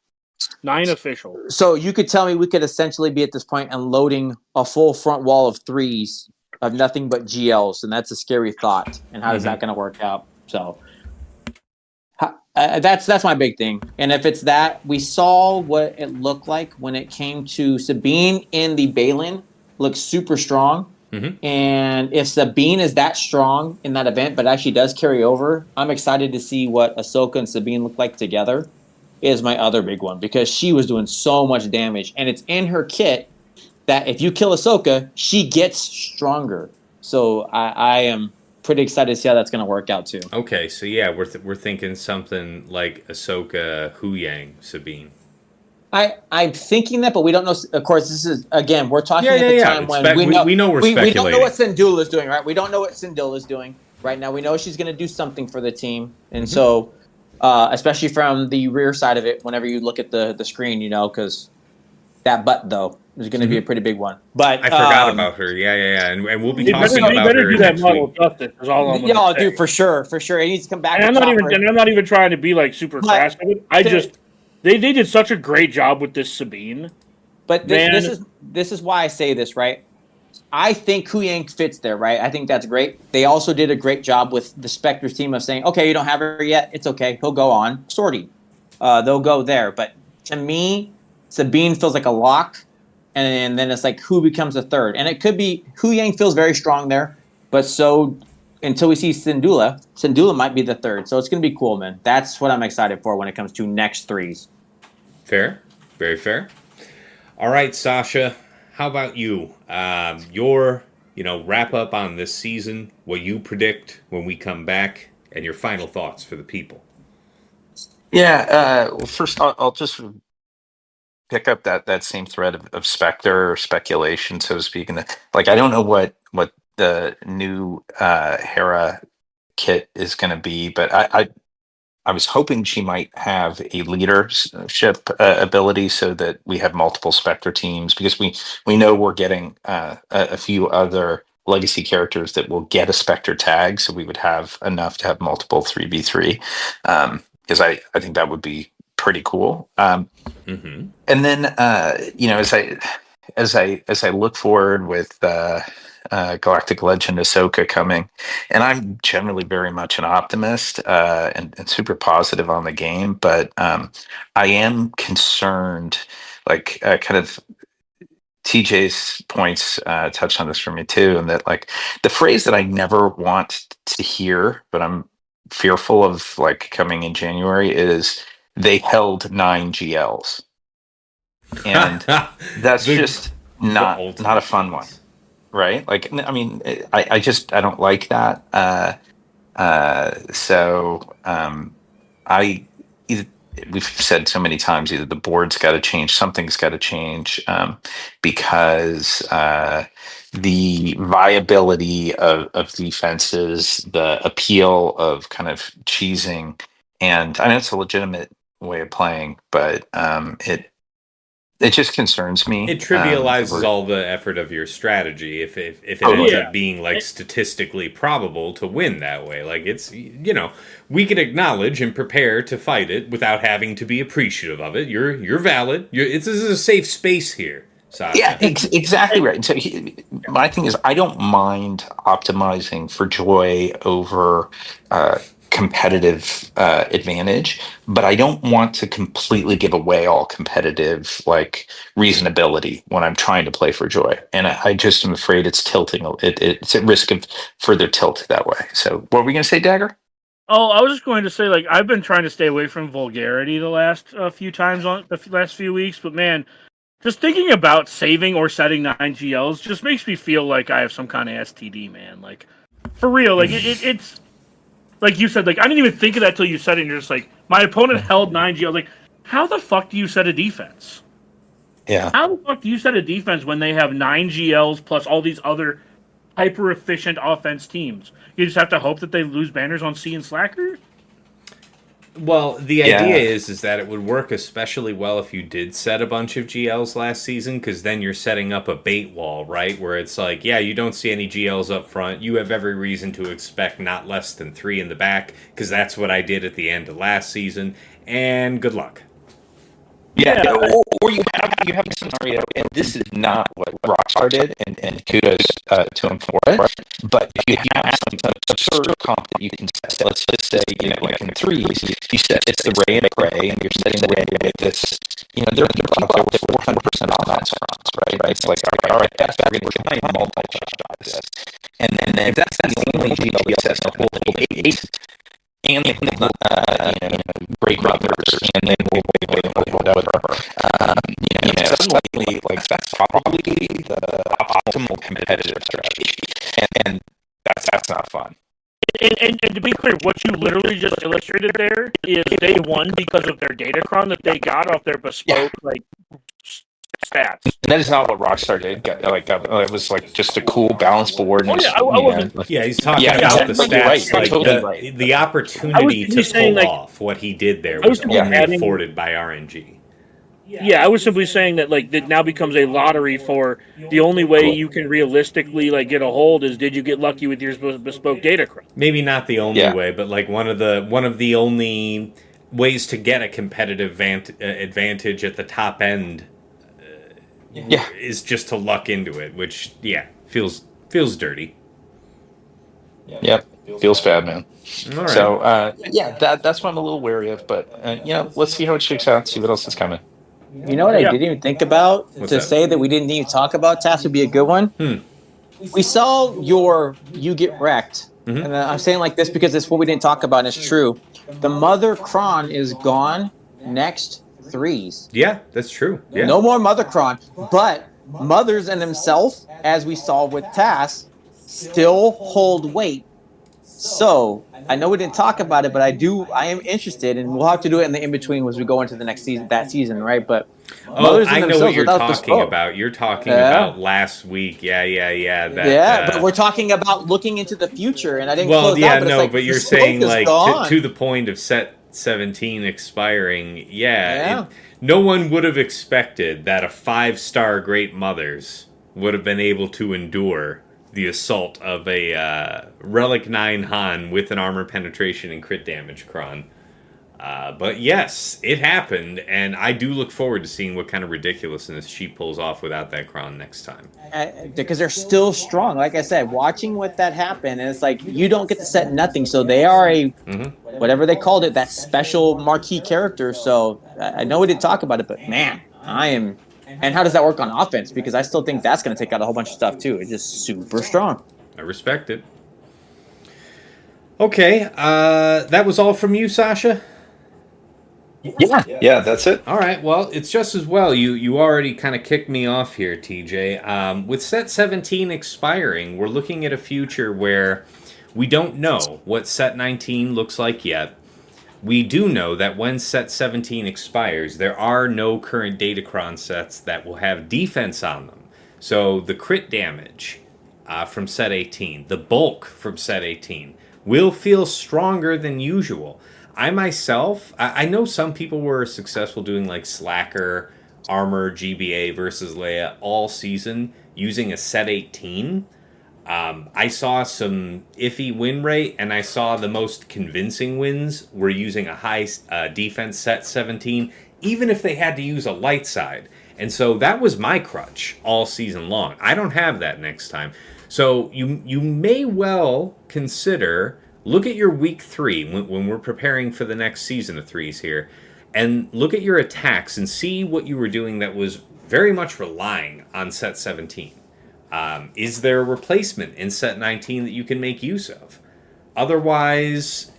9 official. So you could tell me we could essentially be at this point and loading a full front wall of threes of nothing but GLs, and that's a scary thought. And how is that going to work out? So that's my big thing. And if it's that, we saw what it looked like when it came to Sabine in the Balin, looks super strong. Mm-hmm. And if Sabine is that strong in that event, but actually does carry over, I'm excited to see what Ahsoka and Sabine look like together. Is my other big one because she was doing so much damage, and it's in her kit that if you kill Ahsoka, she gets stronger. So I am pretty excited to see how that's going to work out too. Okay, so yeah, we're thinking something like Ahsoka, Huyang, Sabine. I'm thinking that, but we don't know. Of course, this is again we're talking at the time when we know we're speculating. We don't know what Syndulla is doing, right? We don't know what Syndulla is doing right now. We know she's going to do something for the team, and so. Especially from the rear side of it, whenever you look at the screen, you know, because that butt, though, is going to be a pretty big one. But I forgot about her. Yeah. And we'll be talking about her do that next model week. justice. Is all I'm yeah, dude, for sure. It needs to come back. And I'm not even trying to be like super crass with it. I just they did such a great job with this Sabine. But this is why I say this, right? I think Huyang fits there, right? I think that's great. They also did a great job with the Spectre's team of saying, okay, you don't have her yet. It's okay. He'll go on. Sortie. They'll go there. But to me, Sabine feels like a lock. And then it's like, who becomes a third? And it could be Huyang feels very strong there. But so until we see Syndulla might be the third. So it's going to be cool, man. That's what I'm excited for when it comes to next threes. Fair. Very fair. All right, Sasha. How about you? Your wrap up on this season, what you predict when we come back, and your final thoughts for the people. Yeah. Well, first, I'll just pick up that same thread of Spectre or speculation, so to speak. And I don't know what the new Hera kit is going to be, but I was hoping she might have a leadership ability so that we have multiple Spectre teams, because we know we're getting a few other legacy characters that will get a Spectre tag, so we would have enough to have multiple 3v3, because I think that would be pretty cool. And then as I look forward with Galactic Legend Ahsoka coming, and I'm generally very much an optimist and super positive on the game, but I am concerned, like kind of TJ's points touched on this for me too, and that like the phrase that I never want to hear, but I'm fearful of like coming in January is they held 9 GLs, and that's The just not a ultimate fun one, tease. right? Like, I mean, I just I don't like that. So I either, we've said so many times, either the board's got to change, something's got to change, because the viability of defenses, the appeal of kind of cheesing, and I know it's a legitimate way of playing, but it just concerns me. It trivializes Over, all the effort of your strategy if it totally. ends Yeah. up being like statistically probable to win that way. Like it's we can acknowledge and prepare to fight it without having to be appreciative of it. You're valid. This is a safe space here, Sasha. Yeah, exactly right. So my thing is, I don't mind optimizing for joy over competitive advantage, but I don't want to completely give away all competitive like reasonability when I'm trying to play for joy. And I just am afraid it's tilting. It's at risk of further tilt that way. So, what were we going to say, Dagger? Oh, I was just going to say, like, I've been trying to stay away from vulgarity the last few times on the last few weeks, but man, just thinking about saving or setting 9 GLs just makes me feel like I have some kind of STD, man. Like, for real, like it's like you said, like I didn't even think of that till you said it. And you're just like, my opponent held 9 GLs. Like, how the fuck do you set a defense? Yeah. How the fuck do you set a defense when they have 9 GLs plus all these other hyper efficient offense teams? You just have to hope that they lose banners on C and Slacker. Well, the Yeah. idea is that it would work especially well if you did set a bunch of GLs last season, because then you're setting up a bait wall, right? Where it's like, yeah, you don't see any GLs up front. You have every reason to expect not less than 3 in the back, because that's what I did at the end of last season. And good luck. Yeah, or you have a scenario, and this is not what Rockstar did, and kudos to him for it. But if you have some absurd comp that you can set, let's just say, like in threes, you set it's the Ray and Prey, and you're setting the Ray with this, there are people out there with 400% offense fronts, right? It's like, all right, that's we're going to try and multi-shot this. And then if that's the only GL that's a whole 8, and great mothers, and then whatever. Suddenly, like that's probably the optimal competitive strategy, and that's not fun. And to be clear, what you literally just illustrated there is they won because of their datacron that they got off their bespoke stats. And that is not what Rockstar did. It was like just a cool balanced board. Oh, yeah, I wasn't. Yeah, he's talking about the stats, right, like totally the opportunity to pull off what he did there was only afforded by RNG. Yeah, I was simply saying that like it now becomes a lottery for the only way you can realistically like get a hold is did you get lucky with your bespoke datacron? Maybe not the only way, but like one of the only ways to get a competitive advantage at the top end. Is just to luck into it, which feels dirty. Yep, feels bad, man. All right. So that's what I'm a little wary of, but let's see how it shakes out. See what else is coming. You know what I didn't even think about say that we didn't even talk about? Task would be a good one. We saw you get wrecked, and I'm saying like this because it's what we didn't talk about, and it's true. The Mother Kron is gone next 3s. Yeah, that's true. Yeah. No more Mother Kron, but Mothers and himself, as we saw with Task, still hold weight. So I know we didn't talk about it, but I am interested, and we'll have to do it in the in-between as we go into the next season, right? But Mothers I know what you're talking about. You're talking about last week. But we're talking about looking into the future, and I didn't close out. But but you're saying like to the point of set 17 expiring. No one would have expected that a 5-star Great Mothers would have been able to endure the assault of a Relic 9 Han with an armor penetration and crit damage Kron. But yes, it happened, and I do look forward to seeing what kind of ridiculousness she pulls off without that crown next time. Because they're still strong. Like I said, watching what that happened, and it's like you don't get to set nothing. So they are whatever they called it, that special marquee character. So I know we didn't talk about it, but man, I am. And how does that work on offense? Because I still think that's going to take out a whole bunch of stuff too. It's just super strong. I respect it. Okay, that was all from you, Sasha? Yeah, that's it. All right, well, it's just as well. You already kind of kicked me off here, TJ. With set 17 expiring, we're looking at a future where we don't know what set 19 looks like yet. We do know that when set 17 expires, there are no current Datacron sets that will have defense on them. So the crit damage from set 18, the bulk from set 18, will feel stronger than usual. I myself, I know some people were successful doing like Slacker, Armor, GBA versus Leia all season using a set 18. I saw some iffy win rate, and I saw the most convincing wins were using a high defense set 17, even if they had to use a light side. And so that was my crutch all season long. I don't have that next time. So you may well consider, look at your week 3 when we're preparing for the next season of 3s here, and look at your attacks and see what you were doing that was very much relying on set 17. Is there a replacement in set 19 that you can make use of? Otherwise,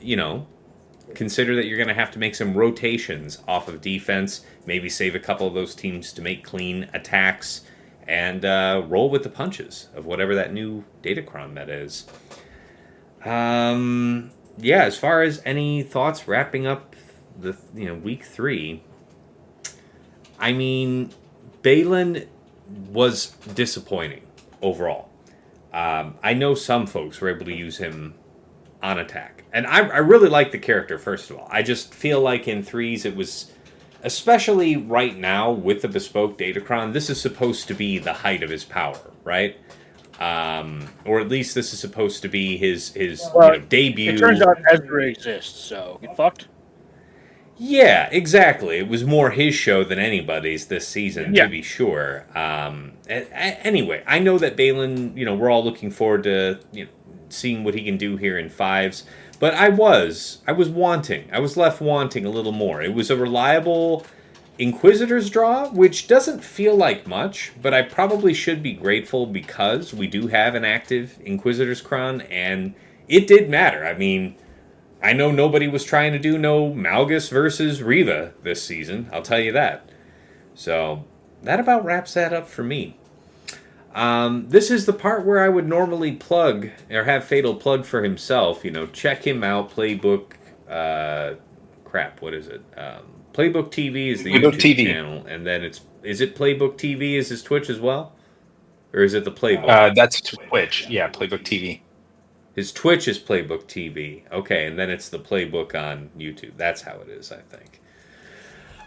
consider that you're going to have to make some rotations off of defense, maybe save a couple of those teams to make clean attacks, and roll with the punches of whatever that new Datacron meta is. As far as any thoughts wrapping up the week 3, I mean, Balin was disappointing overall. I know some folks were able to use him on attack, and I really like the character. First of all, I just feel like in 3s it was, especially right now with the bespoke Datacron, this is supposed to be the height of his power, right? Or at least this is supposed to be his debut. It turns out Ezra exists, so get fucked. Yeah, exactly. It was more his show than anybody's this season, to be sure. Anyway, I know that Balin, we're all looking forward to seeing what he can do here in 5s. But I was wanting. I was left wanting a little more. It was a reliable Inquisitor's draw, which doesn't feel like much, but I probably should be grateful because we do have an active Inquisitor's Crown, and it did matter. I mean, I know nobody was trying to do no Malgus versus Reva this season, I'll tell you that. So, that about wraps that up for me. This is the part where I would normally plug, or have Fatal plug for himself. Check him out, Playbook, what is it? Playbook TV is the Playbook YouTube TV channel, and then is it Playbook TV is his Twitch as well? Or is it the Playbook? That's Twitch, yeah, Playbook TV. His Twitch is Playbook TV. Okay, and then it's the Playbook on YouTube. That's how it is, I think.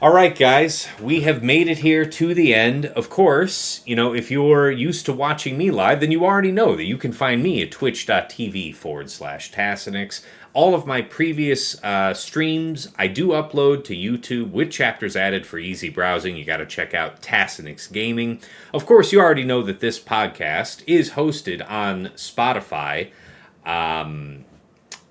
All right, guys, we have made it here to the end. Of course, if you're used to watching me live, then you already know that you can find me at twitch.tv/Tassinix. All of my previous streams, I do upload to YouTube with chapters added for easy browsing. You got to check out Tassinix Gaming. Of course, you already know that this podcast is hosted on Spotify.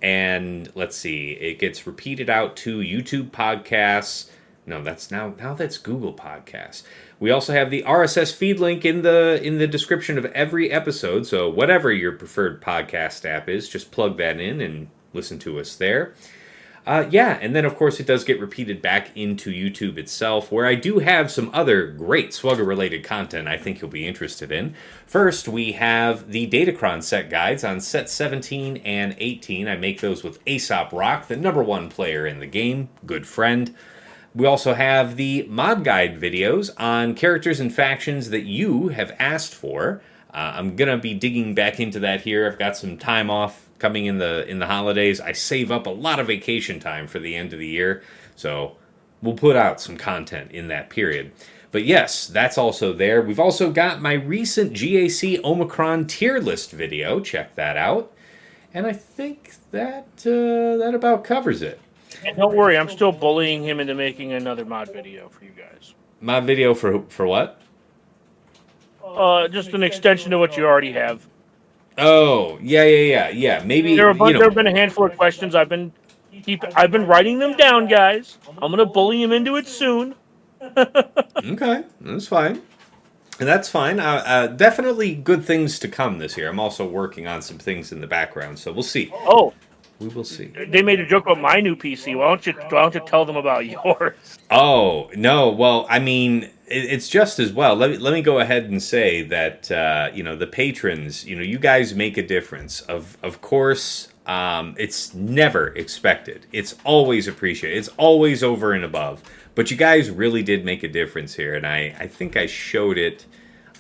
And let's see, it gets repeated out to YouTube podcasts. No, that's that's Google Podcasts. We also have the RSS feed link in the description of every episode. So whatever your preferred podcast app is, just plug that in and listen to us there. And then of course it does get repeated back into YouTube itself, where I do have some other great Swugger-related content I think you'll be interested in. First, we have the Datacron set guides on set 17 and 18. I make those with Aesop Rock, the #1 player in the game, good friend. We also have the mod guide videos on characters and factions that you have asked for. I'm going to be digging back into that here. I've got some time off coming in the holidays. I save up a lot of vacation time for the end of the year, so we'll put out some content in that period. But yes, that's also there. We've also got my recent GAC Omicron tier list video. Check that out. And I think that about covers it. And don't worry, I'm still bullying him into making another mod video for you guys. Mod video for what? Just an extension to what you already have. Oh, yeah. Maybe, There have been a handful of questions. I've been writing them down, guys. I'm gonna bully him into it soon. Okay, that's fine. And that's fine. Definitely good things to come this year. I'm also working on some things in the background, so we'll see. Oh, We will see. they made a joke about my new PC. Why don't you tell them about yours? Oh no! Well, I mean, it's just as well. Let me go ahead and say that the patrons, you guys make a difference. Of course, it's never expected. It's always appreciated. It's always over and above. But you guys really did make a difference here, and I think I showed it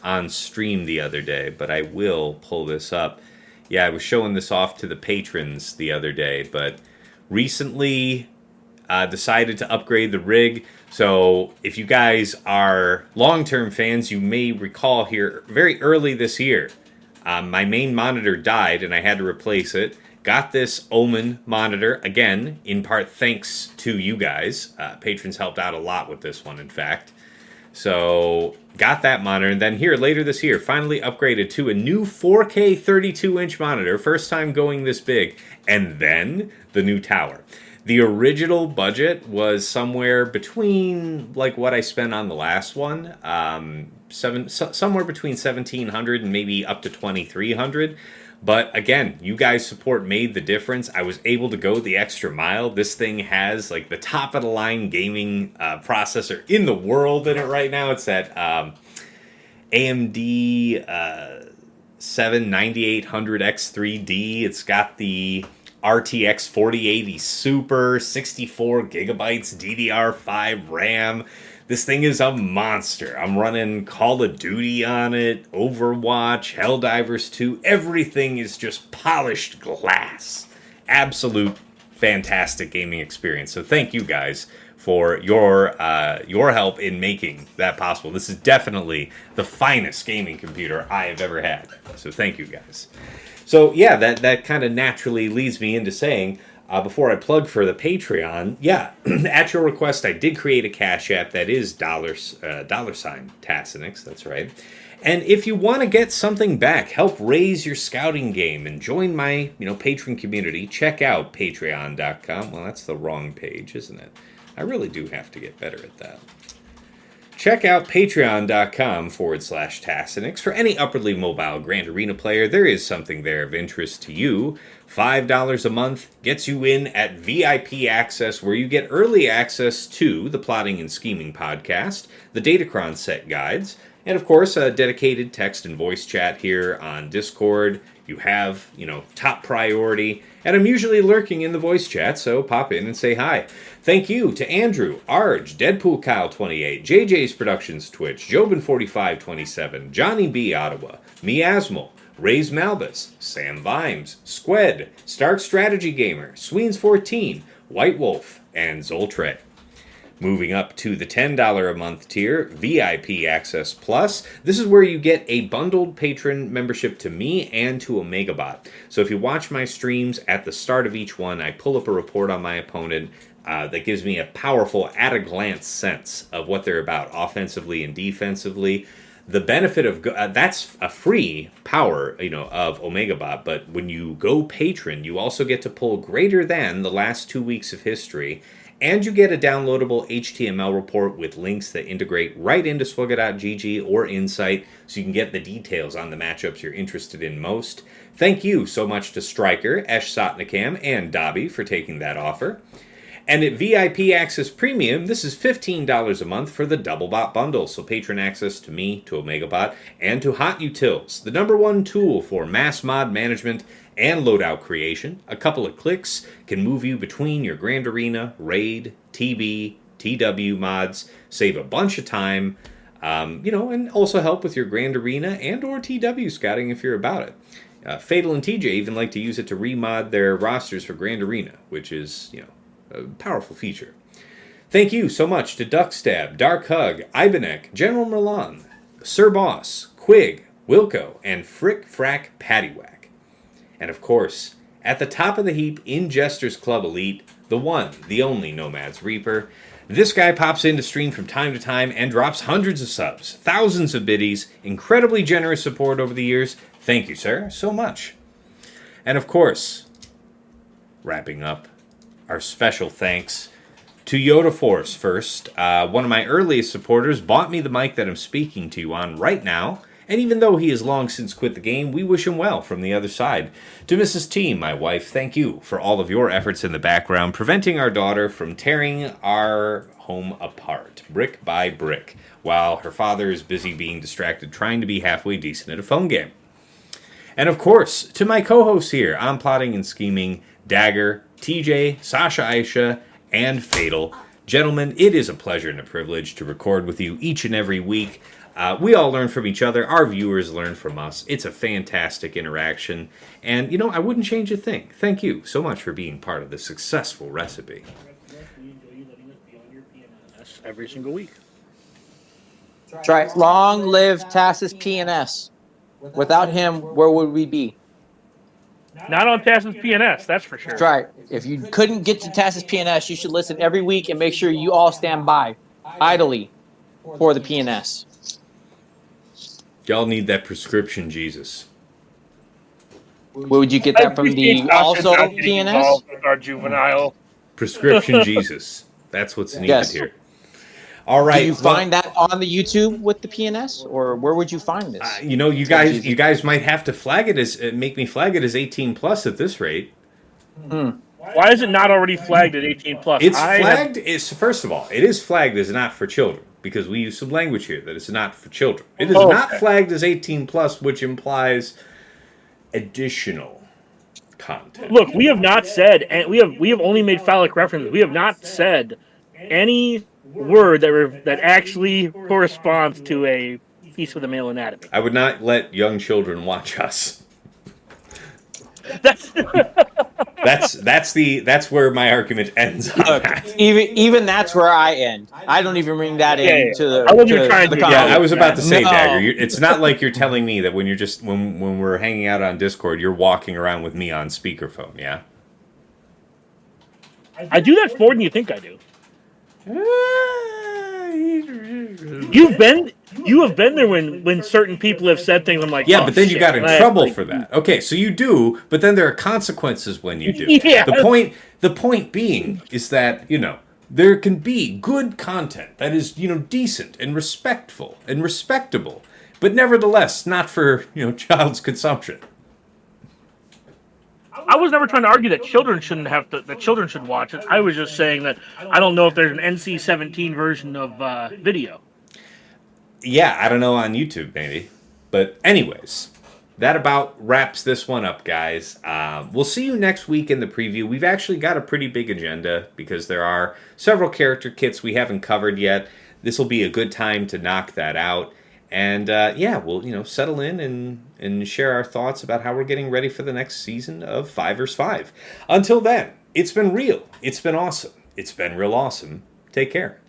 on stream the other day. But I will pull this up. Yeah, I was showing this off to the patrons the other day, but recently decided to upgrade the rig. So if you guys are long-term fans, you may recall here very early this year, my main monitor died and I had to replace it. Got this Omen monitor, again, in part thanks to you guys. Patrons helped out a lot with this one, in fact. So got that monitor, and then here later this year, finally upgraded to a new 4K 32-inch monitor, first time going this big, and then the new tower. The original budget was somewhere between like what I spent on the last one, somewhere between $1,700 and maybe up to $2,300. But again, you guys' support made the difference. I was able to go the extra mile. This thing has like the top of the line gaming processor in the world in it right now. It's that AMD 9800X3D. It's got the RTX 4080 Super, 64 gigabytes DDR5 RAM. This thing is a monster. I'm running Call of Duty on it, Overwatch, Helldivers 2. Everything is just polished glass. Absolute fantastic gaming experience. So thank you guys for your help in making that possible. This is definitely the finest gaming computer I have ever had. So thank you guys. So yeah, that kind of naturally leads me into saying, before I plug for the Patreon, yeah, at your request, I did create a Cash App that is $sign Tassinix, that's right. And if you want to get something back, help raise your scouting game, and join my patron community, check out patreon.com. Well, that's the wrong page, isn't it? I really do have to get better at that. Check out patreon.com/Tassinix. For any upwardly mobile Grand Arena player, there is something there of interest to you. $5 a month gets you in at VIP access, where you get early access to the Plotting and Scheming podcast, the Datacron set guides, and of course a dedicated text and voice chat here on Discord. You have, top priority, and I'm usually lurking in the voice chat, so pop in and say hi. Thank you to Andrew, Arj, Deadpool Kyle 28, JJ's Productions Twitch, Jobin4527, Johnny B. Ottawa, Miasmal, Ray's Malbus, Sam Vimes, Squed, Stark Strategy Gamer, Sweens 14, White Wolf, and Zoltre. Moving up to the $10 a month tier, VIP Access Plus. This is where you get a bundled patron membership to me and to OmegaBot. So if you watch my streams, at the start of each one, I pull up a report on my opponent that gives me a powerful at-a-glance sense of what they're about, offensively and defensively. The benefit of that's a free power, of OmegaBot, but when you go patron, you also get to pull greater than the last 2 weeks of history, and you get a downloadable HTML report with links that integrate right into Swugga.gg or Insight, so you can get the details on the matchups you're interested in most. Thank you so much to Stryker, Esh Sotnikam, and Dobby for taking that offer. And at VIP Access Premium, this is $15 a month for the DoubleBot bundle. So patron access to me, to OmegaBot, and to Hot Utils, the #1 tool for mass mod management and loadout creation. A couple of clicks can move you between your Grand Arena, Raid, TB, TW mods, save a bunch of time, and also help with your Grand Arena and or TW scouting if you're about it. Fatal and TJ even like to use it to remod their rosters for Grand Arena, which is, a powerful feature. Thank you so much to Duckstab, Dark Hug, Ibenek, General Milan, Sir Boss, Quig, Wilco, and Frick Frack Paddywhack. And of course, at the top of the heap in Jester's Club Elite, the one, the only Nomad's Reaper. This guy pops in to stream from time to time and drops hundreds of subs, thousands of biddies, incredibly generous support over the years. Thank you, sir, so much. And of course, wrapping up, our special thanks to Yoda Force first. One of my earliest supporters bought me the mic that I'm speaking to you on right now. And even though he has long since quit the game, we wish him well from the other side. To Mrs. T, my wife, thank you for all of your efforts in the background, preventing our daughter from tearing our home apart, brick by brick, while her father is busy being distracted trying to be halfway decent at a phone game. And of course, to my co-hosts here on Plotting and Scheming, Dagger, TJ, Sasha Aisha, and Fatal. Gentlemen, it is a pleasure and a privilege to record with you each and every week. We all learn from each other. Our viewers learn from us. It's a fantastic interaction. And, you know, I wouldn't change a thing. Thank you so much for being part of the successful recipe. Every single week. That's right. Long live Tassus PNS. Without him, where would we be? Not on Tassus PNS, that's for sure. That's right. If you couldn't get to Tassus PNS, you should listen every week and make sure you all stand by idly for the PNS. Y'all need that prescription Jesus. Where would you get that from? The also PNS? Our juvenile. Prescription Jesus. That's what's needed here. All right. Do you find that on the YouTube with the PNS, or where would you find this? You know, you guys might have to flag it as make me flag it as 18 plus at this rate. Why is it not already flagged at 18 plus? It's flagged. First of all, it is flagged as not for children because we use some language here that it's not for children. It is not flagged as 18 plus, which implies additional content. Look, we have not said, and we have only made phallic references. We have not said any word that actually corresponds to a piece of the male anatomy. I would not let young children watch us. That's that's where my argument ends on Look, that. even that's where I end. I don't even bring that into the. I wasn't even trying to. Yeah, I was about to say, No. Dagger. It's not like you're telling me that when you're just when we're hanging out on Discord, you're walking around with me on speakerphone. Yeah. I do that more than you think I do. You have been there when certain people have said things. I'm like, yeah, oh, but then you shit. got in trouble for that. Okay, so you do, but then there are consequences when you do. Yeah. The point being is that, you know, there can be good content that is, you know, decent and respectful and respectable, but nevertheless not for, you know, child's consumption. I was never trying to argue that children shouldn't have to. That children should watch it. I was just saying that I don't know if there's an NC-17 version of video. Yeah, I don't know on YouTube maybe, but anyways, that about wraps this one up, guys. We'll see you next week in the preview. We've actually got a pretty big agenda because there are several character kits we haven't covered yet. This will be a good time to knock that out. And yeah, we'll, you know, settle in and share our thoughts about how we're getting ready for the next season of 5 vs. 5. Until then, it's been real. It's been awesome. It's been real awesome. Take care.